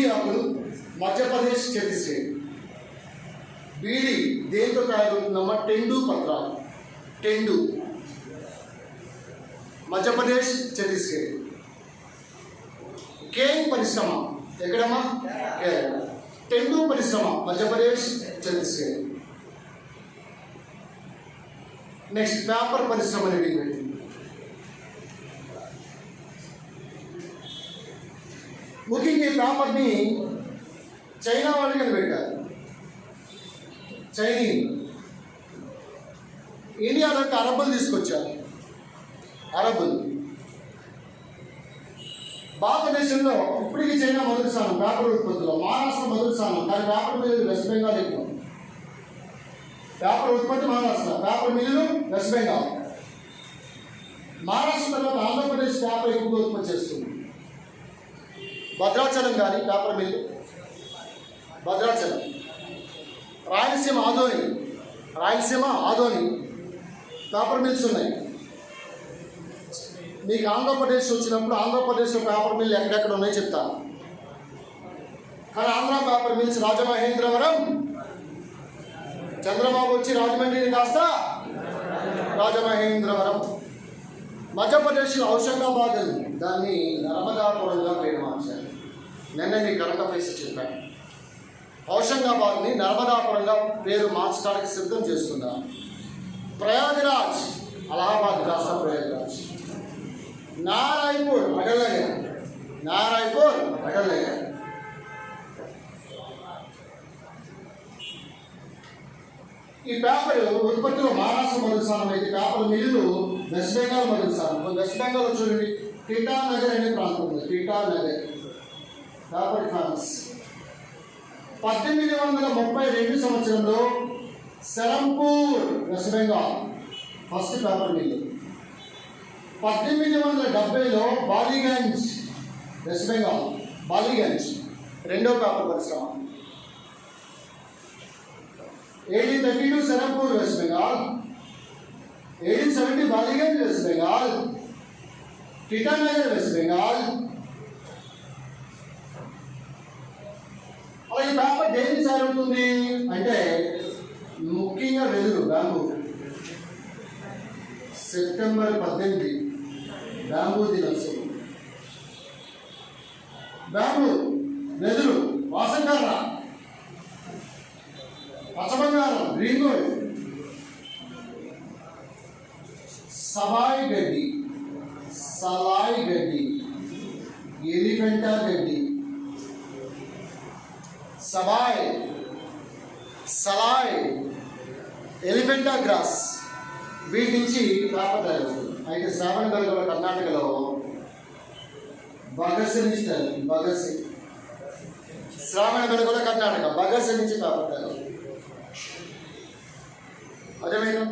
ఆకులు మధ్యప్రదేశ్, ఛత్తీస్గఢ్. బీడీ దేంతో తయారవుతుందమ్మా? టెండు పత్రాలు. టెండు మధ్యప్రదేశ్, ఛత్తీస్గఢ్. కేన్ పరిశ్రమ ఎక్కడమ్మా? కేరళ. టెండు పరిశ్రమ మధ్యప్రదేశ్, ఛత్తీస్గఢ్. నెక్స్ట్ పేపర్ పరిశ్రమ అనేది పెట్టింది. ముఖ్యంగా ఈ పేపర్ని చైనా వాళ్ళు కనిపెట్టారు. ఇండియాలోకి అరబ్బులు తీసుకొచ్చారు. అరబ్బులు భారతదేశంలో ఇప్పటికీ చైనా మొదటి స్థానం పేపర్ ఉత్పత్తిలో, మహారాష్ట్ర మొదటి స్థానం, కానీ పేపర్ మిల్లులు వెస్ట్ బెంగాల్ ఎక్కువ. పేపర్ ఉత్పత్తి మహారాష్ట్ర, పేపర్ మిల్లులు వెస్ట్ బెంగాల్. మహారాష్ట్ర తర్వాత ఆంధ్రప్రదేశ్ పేపర్ ఎక్కువగా ఉత్పత్తి చేస్తుంది. భద్రాచలం కానీ paper mill, Bhadrachalam. Rayalaseema Adoni paper mills ఉన్నాయి. మీకు ఆంధ్రప్రదేశ్ వచ్చినప్పుడు ఆంధ్రప్రదేశ్లో పేపర్ మిల్లు ఎక్కడెక్కడ ఉన్నాయో చెప్తాను. కానీ ఆంధ్ర పేపర్ మిల్స్ రాజమహేంద్రవరం, చంద్రబాబు వచ్చి రాజమండ్రిని కాస్త రాజమహేంద్రవరం. మధ్యప్రదేశ్లో హౌషంగాబాద్, దాన్ని నర్మదాపురంగా పేరు మార్చారు. నిన్న మీ కరెంట్ అఫైర్స్ చెప్పాను. హౌషంగాబాద్ని నర్మదాపురంగా పేరు మార్చడానికి సిద్ధం చేస్తున్నారు. ప్రయాగరాజ్, అలహాబాద్ కాస్త ప్రయాగరాజ్. నారాయణపూర్ అటల్ నగర్. ఈ పేపర్ ఉత్పత్తిలో మహారాష్ట్ర మొదటి స్థానం అయితే పేపర్ మిల్లు వెస్ట్ బెంగాల్ మొదటి స్థానం. వెస్ట్ బెంగాల్ చూడండి, టీటానగర్ అనే ప్రాంతం ఉంది. టీటానగర్ పేపర్ ఫేమస్. 1832 సంవత్సరంలో Serampore West Bengal first paper mill. 1870లో బాలీగంజ్ వెస్ట్ బెంగాల్, బాలీగంజ్ రెండో పేపర్ పరిశ్రమ. 1832 సెరంపూర్ వెస్ట్ బెంగాల్, 1870 బాలీగంజ్ వెస్ట్ బెంగాల్, టిటానగర్ వెస్ట్ బెంగాల్. ఈ పేపర్ దేనికి సాగుతుంది అంటే ముఖ్యంగా వెలుగు బ్యాంబూ. సెప్టెంబర్ 18 బ్యాంబూ దినోత్సవం. బ్యాంబూ, వెదురు, వాసంకర్ర, పచ్చబంగారం, గ్రీన్ గోల్డ్, సబాయి గడ్డి, సలాయి గడ్డి, ఎలిఫెంటా గడ్డి, సబాయ్, సలాయ్, ఎలిఫెంటా గ్రాస్, వీటి నుంచి పేపర్ తయారవుతుంది. అయితే శ్రావణ బెళగొల కర్ణాటకలో బగసి నుంచి తయారు. బగసి, శ్రావణ బెళగొల కర్ణాటక, బగసి నుంచి పేపర్ తయారవుతుంది. అదేమైనా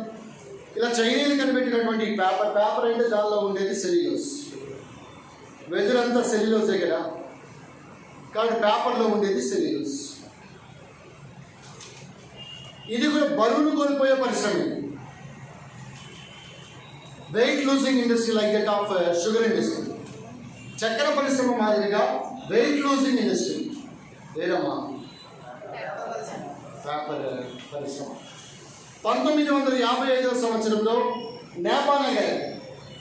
ఇలా చైనీయులు కనిపెట్టినటువంటి పేపర్ అంటే దానిలో ఉండేది సెల్యులోస్. వెదురంతా సెల్యులోసే కదా, కాబట్టి పేపర్లో ఉండేది సెల్యులోస్. ఇది కూడా బరువును కోల్పోయే పరిశ్రమ. Weight losing industry like that of sugar industry. చక్కెర పరిశ్రమ మాదిరిగా వెయిట్ లూజింగ్ ఇండస్ట్రీ వేరమ్మా పేపర్ పరిశ్రమ. 1955వ సంవత్సరంలో నేపానగర్,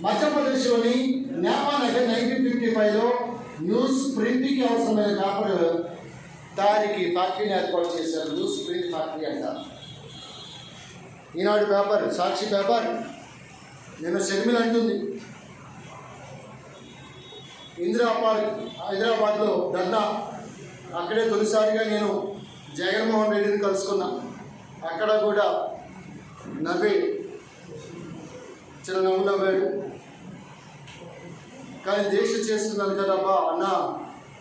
మధ్యప్రదేశ్లోని నేపానగర్ 1955లో న్యూస్ ప్రింట్కి అవసరమైన పేపర్ తయారీకి ఫ్యాక్టరీని ఏర్పాటు చేశారు. న్యూస్ ప్రింట్ ఫ్యాక్టరీ అంటారు. ఈనాడు పేపర్, సాక్షి పేపర్. నేను షర్మిల అంటుంది ఇందిరా పార్క్ హైదరాబాద్లో ధర్నా. అక్కడే తొలిసారిగా నేను జగన్మోహన్ రెడ్డిని కలుసుకున్నా. అక్కడ కూడా నవ్వే, చిన్న నవ్వు నవ్వాడు. కానీ దీక్ష చేస్తున్నాను కదబ్బా అన్న,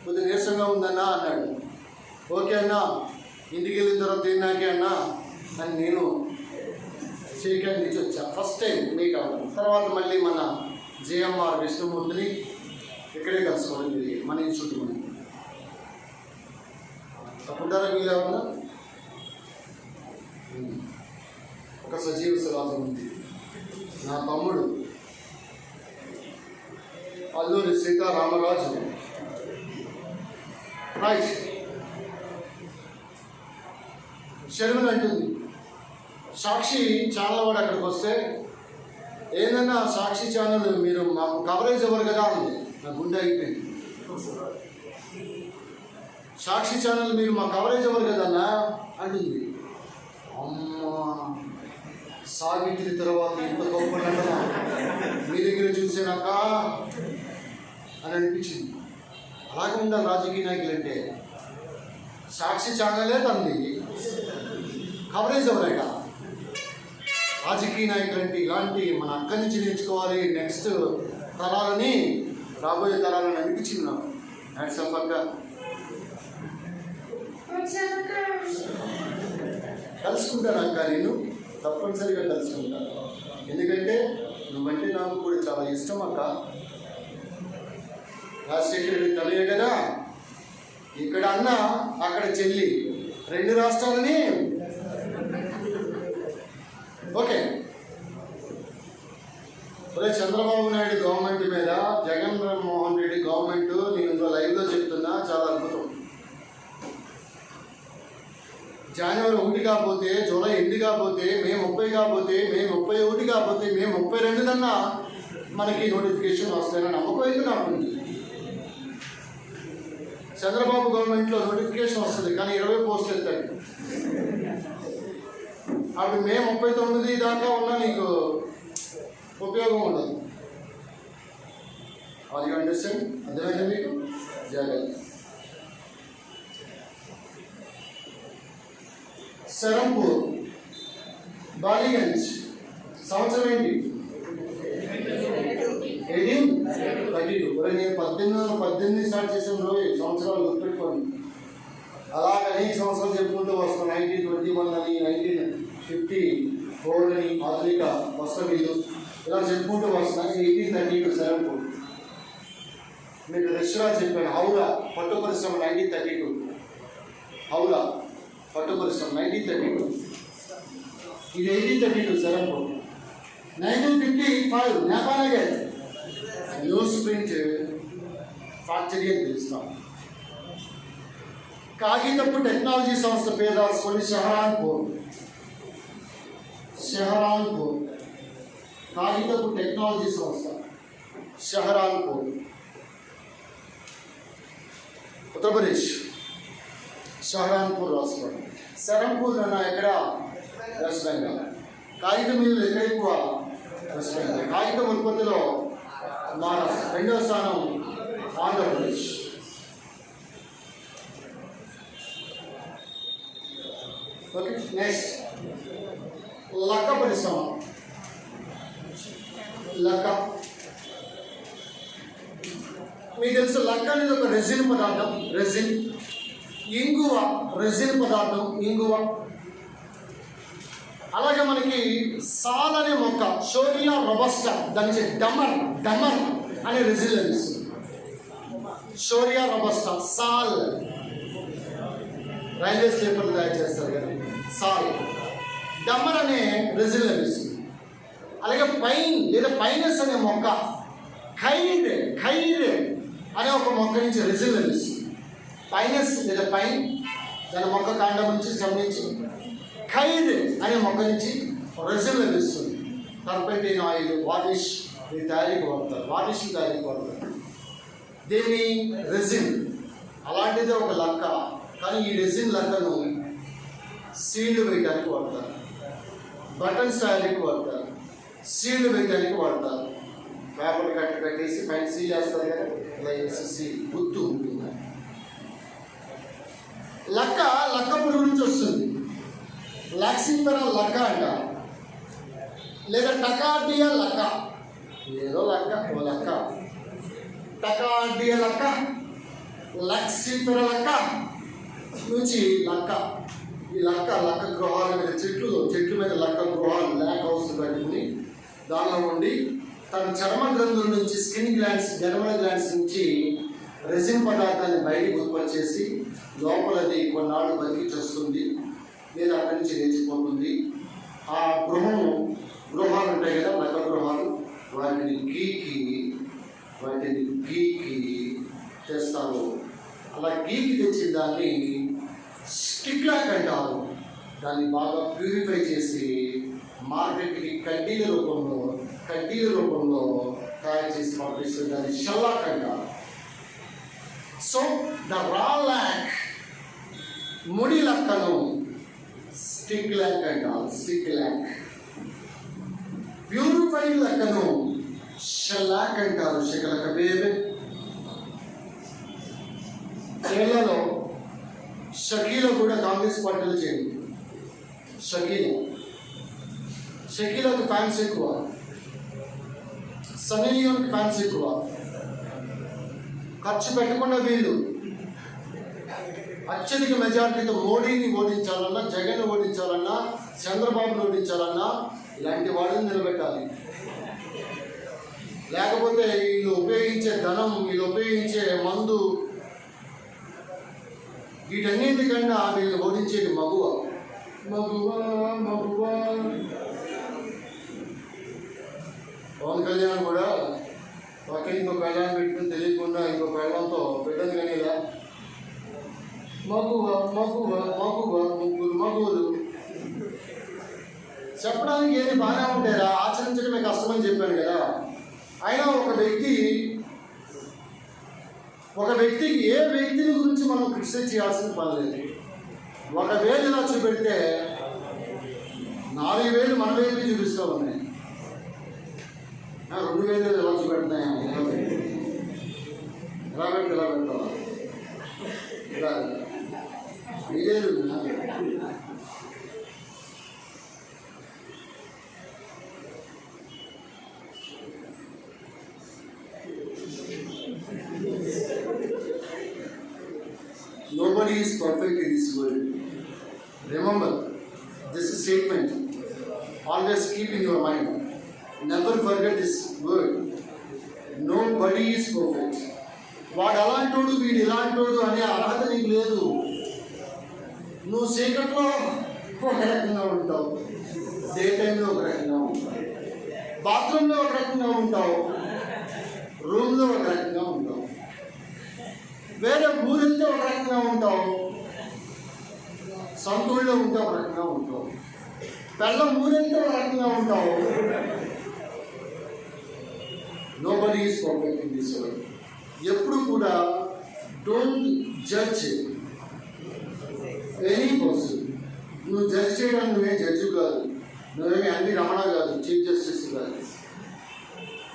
కొద్దిగా నీరసంగా ఉందన్నా అన్నాడు. ఓకే అన్న, ఇంటికి వెళ్ళిన తర్వాత తిన్నాకే అన్నా అని నేను శ్రీకాంత్ నుంచి వచ్చా. ఫస్ట్ టైం మీట్ అవ్వడం. తర్వాత మళ్ళీ మన జిఎంఆర్ విష్ణుమూర్తిని ఇక్కడే కలుసుకోవడం జరిగింది, మన ఇన్స్టిట్యూట్ మనం. తప్పుంటారా వీలు ఏమన్నా? ఒక సజీవ శిలాజం ఉంది. నా తమ్ముడు అల్లూరి సీతారామరాజు. రైట్. షర్మిల అంటుంది సాక్షి ఛానల్ వాడు అక్కడికి వస్తే ఏందన్నా సాక్షి ఛానల్ మీరు మాకు కవరేజ్ ఇవ్వరు కదా అంది. నా గుండె అయిపోయింది. సాక్షి ఛానల్ మీరు మా కవరేజ్ ఇవ్వరు కదన్నా అంటుంది. అమ్మ, సావిత్రి తర్వాత ఇంత గొప్ప నటన మీ దగ్గర చూసానాక అని అనిపించింది. అలాగే ఉండాలి రాజకీయ నాయకులు అంటే. సాక్షి ఛానలే తంది కవరేజ్ ఎవరైనా రాజకీయ నాయకులు అంటే ఇలాంటి మన అక్కడి నుంచి నేర్చుకోవాలి నెక్స్ట్ తరాలని, రాబోయే తరాలని అనిపించింది నాకు. హ్యాట్స్ ఆఫ్ అక్క. కలుసుకుంటాను అక్క, నేను తప్పనిసరిగా కలుసుకుంటాను. ఎందుకంటే నువ్వంటే నాకు కూడా చాలా ఇష్టం అక్క. రాజశేఖర రెడ్డి తలయే కదా, ఇక్కడ అన్న అక్కడ చెల్లి, రెండు రాష్ట్రాలని. ఓకే. ఒరే చంద్రబాబు నాయుడు గవర్నమెంట్ మీద జగన్మోహన్ రెడ్డి గవర్నమెంట్, నేను లైవ్లో చెప్తున్నా, చాలా అద్భుతం. జనవరి 1 కాకపోతే, జూలై 8 కాకపోతే, మే 30 కాకపోతే, మే 31 కాకపోతే, మే 32 కన్నా మనకి నోటిఫికేషన్ వస్తాయని నమ్మకం అయితే నాకు ఉంది. చంద్రబాబు గవర్నమెంట్లో నోటిఫికేషన్ వస్తుంది కానీ 20 పోస్టులు ఎత్తాడు. అప్పుడు మే 39 దాకా ఉన్నా నీకు ఉపయోగం ఉండదు. అది అండర్స్టాండ్? అర్థమైందా మీకు? జాగ్రత్త. సెరంపూర్, బాలీగంజ్. సంవత్సరం ఏంటి? 1832. నేను 1818 స్టార్ట్ చేసిన రోజు సంవత్సరాలు గుర్తుపెట్టుకోండి. అలాగ అనేక సంవత్సరాలు చెప్పుకుంటూ వస్తాను. 1921 అని, 54 అని ఆధునిక వస్త్ర బిల్లు ఇలా చెప్పుకుంటూ వస్తున్నాయి. 1832 సెరంపూర్. మీకు రష్యా చెప్పాను. హౌరా పట్టు పరిశ్రమ 1932. హౌరా పట్టు పరిశ్రమ 1932. ఇది 1832 Serampore. 1955 Nepanagar news print factory అని పిలుస్తాం. కాగితపు టెక్నాలజీ సంస్థ పేరు రాసుకొని షహరాన్పూర్. కాగితపు టెక్నాలజీ సంస్థ షహరాన్పూర్, ఉత్తరప్రదేశ్. షహరాన్పూర్ రాసుకోండి. సెరంపూర్ అన్న ఎక్కడ? వెస్ట్ బెంగాల్. కాగితం మిల్లులు ఎక్కడ ఎక్కువ? వెస్ట్ బెంగాల్. కాగితం ఉత్పత్తిలో మహారాష్ట్ర. రెండవ స్థానం ఆంధ్రప్రదేశ్. ఓకే, నెక్స్ట్ లక్క పరిశ్రమ. లక్క మీకు తెలుసు, లక్క అనేది ఒక రెజిన్ పదార్థం. రెజిన్. ఇంగువ రెజిన్ పదార్థం, ఇంగువ. అలాగే మనకి సాల్ అనే మొక్క, షోరియా రొబస్టా, దాని నుంచి డమర్ అనే రెజిన్ లభిస్తుంది. షోరియా రొబస్టా, సాల్. రైల్వే స్లీపర్లు తయారు చేస్తారు కదా, సాల్. డమ్మర్ అనే రెజిన్ లభిస్తుంది. అలాగే పైన్ లేదా పైనస్ అనే మొక్క, ఖైర్ అనే ఒక మొక్క నుంచి రెజిన్ లభిస్తుంది. పైనస్ లేదా పైన్, దాని మొక్క కాండం నుంచి సంబంధించి ఖైర్ అనే మొక్క నుంచి రెజిన్ లభిస్తుంది. టర్పెంటైన్ ఆయిల్, వార్నిష్ తయారీకి వాడతారు. దీన్ని రెజిన్. అలాంటిదే ఒక లక్క. కానీ ఈ రెజిన్ లక్కను సీల్డ్ వేయడానికి వాడతారు. బటన్స్ తయారీకి వాడతారు. సీల్డ్ వేయడానికి వాడతారు. పేపర్ కట్టేసి పైన సీల్ చేస్తారు కదా, ఇలా వేసి గుర్తు ఉంటుంది. లక్క పురుగు నుంచి వస్తుంది. లాక్సిఫెరా లక్క అంటారు, లేదా టకార్డియా లక్క. ఏదో లక్క, ఓ లక్క. టకార్డియా లక్క, లాక్సిఫెరా లక్క నుంచి లక్క. ఈ లక్క గృహాల మీద, చెట్ల మీద లక్క గృహాలు, ల్యాక్ హౌస్ పెట్టుకుని దానిలో ఉండి తన చర్మ గ్రంథుల నుంచి, స్కిన్ గ్లాండ్స్, డెర్మల్ గ్లాండ్స్ నుంచి రెజిన్ పదార్థాన్ని బయటికి ఉత్పత్తి చేసి లోపలది కొన్నాళ్ళు బతికించొస్తుంది, లేదా అక్కడి నుంచి లేచిపోతుంది. ఆ గృహాలు ఉంటాయి కదా, లక్క గృహాలు, వాటిని గీకి చేస్తారు. అలా గీకి తెచ్చిన దాన్ని స్టిక్ లాక్ అంటారు. దాన్ని బాగా ప్యూరిఫై చేసి మార్కెట్కి కడ్డీల రూపంలో తయారు చేసి పంపిస్తుంది. దాన్ని షెల్లాక్ అంటారు. సో ద రా ల్యాక్, ముడి లక్కను స్టిక్ ల్యాక్ అంటారు. ప్యూరిఫైడ్ లక్కను షెల్లాక్ అంటారు. షెకలక బేబే. కేరళలో షకీలో కూడా కాంగ్రెస్ పార్టీలో చేరింది. షకీలోకి ఫ్యాన్స్ ఎక్కువ, సన్నీ లియోన్కి ఫ్యాన్స్ ఎక్కువ. ఖర్చు పెట్టకుండా వీళ్ళు అత్యధిక మెజారిటీతో మోడీని ఓడించాలన్నా, జగన్ ఓడించాలన్నా, చంద్రబాబుని ఓడించాలన్నా ఇలాంటి వాళ్ళని నిలబెట్టాలి. లేకపోతే వీళ్ళు ఉపయోగించే ధనం, వీళ్ళు ఉపయోగించే మందు, వీటన్నిటికన్నా వీళ్ళు ఓడించేది మగువ. పవన్ కళ్యాణ్ కూడా పక్కన ఇంకో పెళ్ళాన్ని పెట్టుకుని తెలియకుండా ఇంకో పెళ్ళంతో పెట్టదు కానీ ఇలా మగువ ముగ్గురు మగువులు చెప్పడానికి ఏది బాగానే ఉంటారా, ఆచరించడమే కష్టమని చెప్పాను కదా. అయినా ఒక వ్యక్తికి ఏ వ్యక్తిని గురించి మనం క్రిటిసైజ్ చేయాల్సిన పని లేదు. ఒక వేలు ఇలా చూపెడితే 4 వేలు మన వేలు చూపిస్తూ ఉన్నాయి. 2 వేలు ఎలా చూపెడతాయి? ఎలా పెట్టాలా? ఇలా ఇదేలు Nobody is perfect in this world. Remember, This is statement. Always keep in your mind. Never forget this word. Nobody is perfect. వాడు అలాంటోడు వీడు ఇలాంటోడు అనే అర్హత నీకు లేదు. నువ్వు చీకట్లో ఒక రకంగా ఉంటావు, డే టైంలో ఒక రకంగా ఉంటావు, బాత్రూంలో ఒక రకంగా ఉంటావు, రూమ్లో ఒక రకంగా ఉంటావు, వేరే ఊరితో ఒక రకంగా ఉంటావు, సొంత ఊళ్ళో ఉంటే ఒక రకంగా ఉంటావు, పెళ్ళం ఊరితో ఒక రకంగా ఉంటావు. Nobody is perfect in this world. ఎప్పుడు కూడా డోంట్ జడ్జ్ ఎనీ పర్సన్. నువ్వు జడ్జ్ చేయడానికి నువ్వేం జడ్జి కాదు, నువ్వేమి అన్ని రమణ కాదు, చీఫ్ జస్టిస్ కాదు.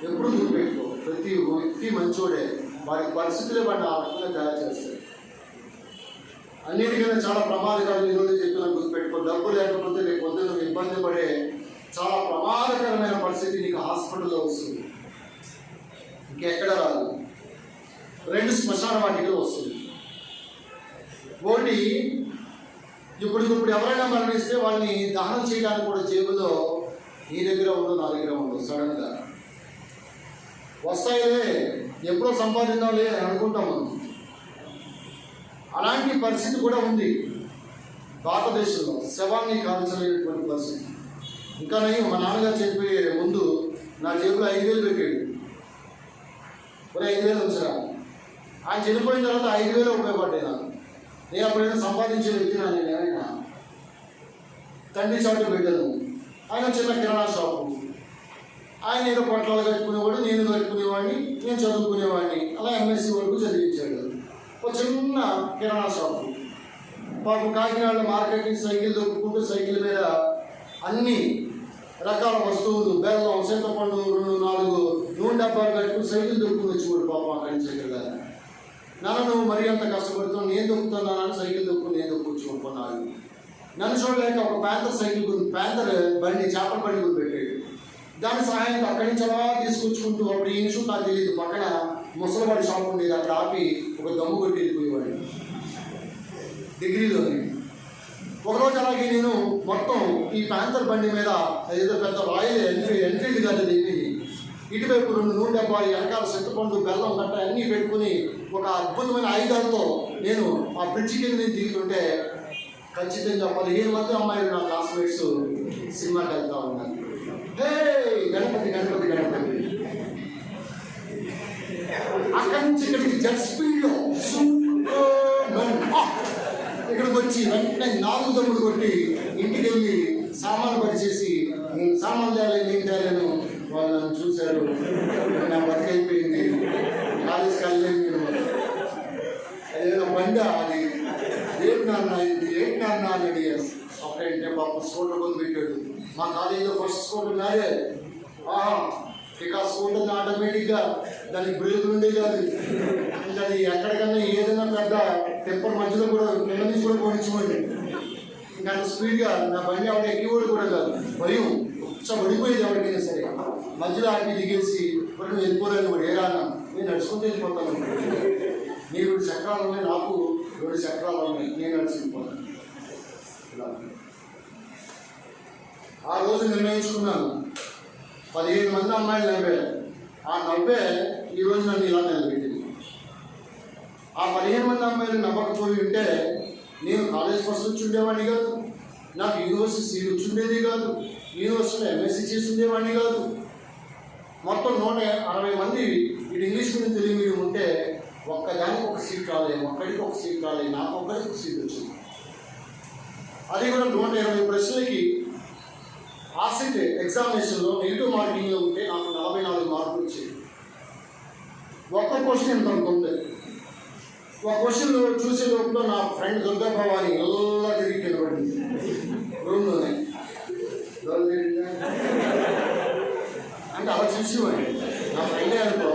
ఎప్పుడు నువ్వు పెట్టుకో, ప్రతి వ్యక్తి మంచోడే, వాడి పరిస్థితులే వాడిని ఆ రకంగా తయారు చేస్తాయి. అన్నిటికన్నా చాలా ప్రమాదకరం ఈరోజు చెప్పిన గుర్తుపెట్టుకో. డబ్బు లేకపోతే రేపు పొద్దున నువ్వు ఇబ్బంది పడే చాలా ప్రమాదకరమైన పరిస్థితి నీకు హాస్పిటల్లో వస్తుంది, ఇంకెక్కడ రాదు. 2 శ్మశాన వాటికలు వస్తుంది. ఒకటి, ఇప్పుడు ఎవరైనా మరణిస్తే వాళ్ళని దహనం చేయడానికి కూడా జేబులో నీ దగ్గర ఉండదు, నా దగ్గర ఉండదు, సడన్గా వస్తాయిలే, ఎప్పుడో సంపాదించాలి అని అనుకుంటాం మనం. అలాంటి పరిస్థితి కూడా ఉంది భారతదేశంలో, శవాన్ని కాల్చలేనటువంటి పరిస్థితి. ఇంకా నేను మా నాన్నగారు చెప్పే ముందు నా జేబులో 5,000 పెట్టాడు. 5,000 వచ్చారా, ఆయన చనిపోయిన తర్వాత 5,000 ఉపయోగపడ్డాయి నాకు. నేను అప్పుడైనా సంపాదించే వ్యక్తినా? నేను ఏమైనా తండ్రి చాటు పెట్టాను. ఆయన చిన్న కిరాణా షాపు, ఆయన ఏదో పొట్లాలు కట్టుకునేవాడు, నేను కట్టుకునేవాడిని, నేను చదువుకునేవాడిని. అలా ఎంఎస్సీ వరకు చదివించాడు. ఒక చిన్న కిరాణా షాపు. పాపం కాకినాడలో మార్కెటింగ్ సైకిల్ దొక్కుకుంటూ సైకిల్ మీద అన్ని రకాల వస్తువులు, బెల్లం, చింతపండు, 2-4 నూనె డబ్బాలు కట్టుకుని సైకిల్ దొక్కుని వచ్చి పాపం అక్కడి నుంచి ఇక్కడ. నాన్న నువ్వు మరీ అంత కష్టపడుతున్నావు, నేను దొక్కుతున్నానని సైకిల్ దొక్కుని నేను దొక్కున్నాను. నన్ను చూడలేక ఒక ప్యాంతర్ సైకిల్ ప్యాంతర్ బండి, చేపల బండి కూడా పెట్టాడు. దాని సహాయంతో అక్కడి నుంచి అలా తీసుకొచ్చుకుంటూ, అప్పుడు ఈ నిమిషం నాకు తెలియదు, పక్కన ముసలివాడి షాప్ ఉండేది, అక్కడ ఆపి ఒక దమ్ము కొట్టి వెళ్ళిపోయేవాడు డిగ్రీలోని. ఒకరోజు అలాగే నేను మొత్తం ఈ ప్యాంతర్ బండి మీద, ఏదో పెద్ద రాయల్ ఎన్ఫీల్డ్ కాదు ఇది, ఇటువైపు 2 నూనె డబ్బాలు, వెనకాల చింతపండు, బెల్లం గట్ట అన్నీ పెట్టుకుని ఒక అద్భుతమైన ఆయుధాలతో నేను ఆ బ్రిడ్జి కింద నేను దిగుతుంటే ఖచ్చితంగా 15 మంది అమ్మాయిలు నా క్లాస్మేట్స్ సినిమాకి వెళ్తా ఉన్నారు. హే గణపతి గణపతి గణపతి. అక్కడి నుంచి ఇక్కడికి జెట్ స్పీడ్లో ఇక్కడికి వచ్చి వెంటనే 4 దమ్ముడు కొట్టి ఇంటికి వెళ్ళి సామాన్లు పరిచేసి, సామాన్లు తేలేదు ఏం తేలేను. వాళ్ళు నన్ను చూశారు, నా బతికైపోయింది, కాలేజీకి వెళ్ళలేదు. నేను అదేదో బండి, అది ఏంటి నాన్న, ఇది ఏంటి నాన్న అని అడిగాను. అప్పుడంటే పాప స్కూటర్ కొని పెట్టాడు. మా కాలేజీలో ఫస్ట్ స్కూటర్ నాదే. ఇక ఆ స్కూటర్ ఆటోమేటిక్గా దానికి బ్రేకులు ఉండే కాదు. ఇంకా అది ఎక్కడికన్నా ఏదైనా పెద్ద టెంపర్ మధ్యలో కూడా కింద నుంచి కూడా పోనించుకోండి. ఇంకా అంత స్పీడ్గా నా బండి ఆవిడ ఎక్కివాడు కూడా కాదు, భయం పడిపోయేది ఎవరికైనా సరే. మధ్యలో ఆడికి దిగేసి ఇప్పుడు వెళ్ళిపోలేదు కూడా, ఏ రానా నేను నడుచుకుంటూ వెళ్ళిపోతాను. మీరు 2 చక్రాలు ఉన్నాయి, నాకు 2 చక్రాలు ఉన్నాయి, నేను నడుచుకుపోతాను. ఆ రోజు నిర్ణయించుకున్నాను, 15 మంది అమ్మాయిలు నవ్వారు. ఆ నవ్వే ఈరోజు నన్ను ఇలా నిలబెట్టింది. ఆ 15 మంది అమ్మాయిలు నవ్వకపోయి ఉంటే నేను కాలేజ్ ఫస్ట్ వచ్చి ఉండేవాడిని కాదు, నాకు యూనివర్సిటీ సీట్ వచ్చి ఉండేది కాదు, యూనివర్సిటీలో ఎంఎస్సీ చేసి ఉండేవాడిని కాదు. మొత్తం 160 మంది ఇటు ఇంగ్లీష్ మీడియం, తెలుగు మీడియం ఉంటే ఒక్కదానికి ఒక సీట్ రాలేదు, ఒక్కడికి ఒక సీట్ రాలేదు, నాకు ఒక్కడికి ఒక సీట్ వచ్చింది. అది కూడా 120 ప్రశ్నలకి ఆసెట్ ఎగ్జామినేషన్లో నెగిటివ్ మార్కింగ్లో ఉంటే నాకు 44 మార్కులు వచ్చాయి. ఒక్క క్వశ్చన్ ఎంత ఉంటుంది. ఒక క్వశ్చన్ చూసే లోపల నా ఫ్రెండ్ దుర్గా భవాని ఎలా తిరిగి నిలబడింది రూమ్లోనే. అంటే అలా చూసేవాడి నా ఫ్రెండే అనుకో.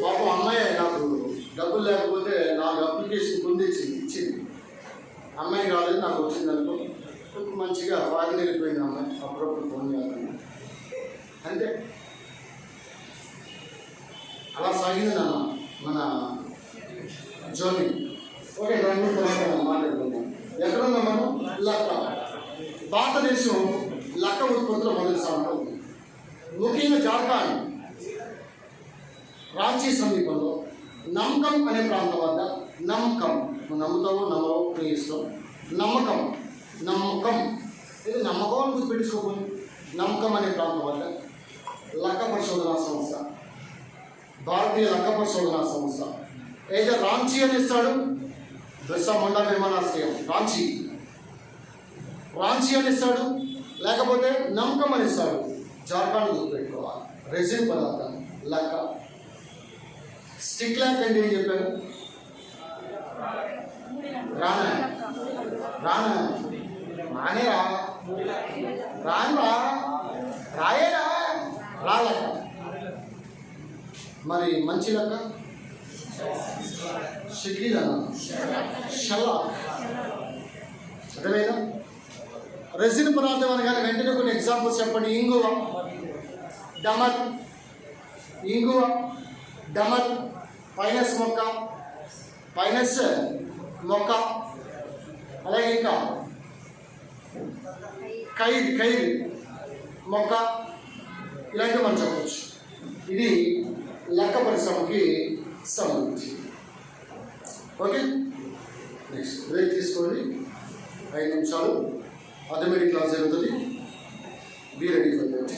పాపం అమ్మాయి నాకు డబ్బులు లేకపోతే నాకు అప్లికేషన్ పొందించి ఇచ్చింది. అమ్మాయి రాలేదు, నాకు వచ్చింది అనుకో. మంచిగా ఫారిన్ వెళ్ళిపోయింది అమ్మాయి, అప్పుడప్పుడు ఫోన్ చేస్తాను అంతే. అలా సాగింది నాన్న మన జర్నీ. ఓకే, దాని గురించి మాట్లాడుకుందాం. ఎక్కడున్నాం మనం? లక్క. భారతదేశం లక్క ఉత్పత్తిలో మొదటి స్థానంలో ఉంది. ముఖ్యంగా జార్ఖండ్ రాంచీ సమీపంలో నమ్మకం అనే ప్రాంతం వద్ద నమ్మకం, నమ్ముతావో నమ్మవో నీ ఇష్టం, నమ్మకం నమ్మకం ఇది నమ్మకం అని గుర్తుపెట్టుకోవాలి. నమ్మకం అనే ప్రాంతం వద్ద లక్క పరిశోధనా సంస్థ, భారతీయ లక్క పరిశోధనా సంస్థ అయితే రాంచీ అని ఇస్తాడు. బిర్సా ముండా విమానాశ్రయం రాంచీ అని ఇస్తాడు, లేకపోతే నమ్మకం అని ఇస్తాడు. జార్ఖండ్ గుర్తుపెట్టుకోవాలి. రెజిన్ పదార్థం లక్క. స్టిక్ ల్యాక్ అంటే ఏం చెప్పారు? రానా రానేరా రానురా రాయేరా రా లెక్క. మరి మంచి లెక్క షకీలనా షల్లా. అర్థమైనా? రెజిన్ పదార్థం అనగానే వెంటనే కొన్ని ఎగ్జాంపుల్స్ చెప్పండి. ఇంగువ, డమర్, పైనస్ మొక్క, అలాగే ఇంకా కైర్ మొక్క, ఇలాంటివి మనం చెప్పవచ్చు. ఇది లక్క పరిశ్రమకి సంబంధించి. ఓకే, నెక్స్ట్ బ్రేక్ తీసుకోండి 5 నిమిషాలు. అథమెటిక్ క్లాస్ జరుగుతుంది. Be ready for that.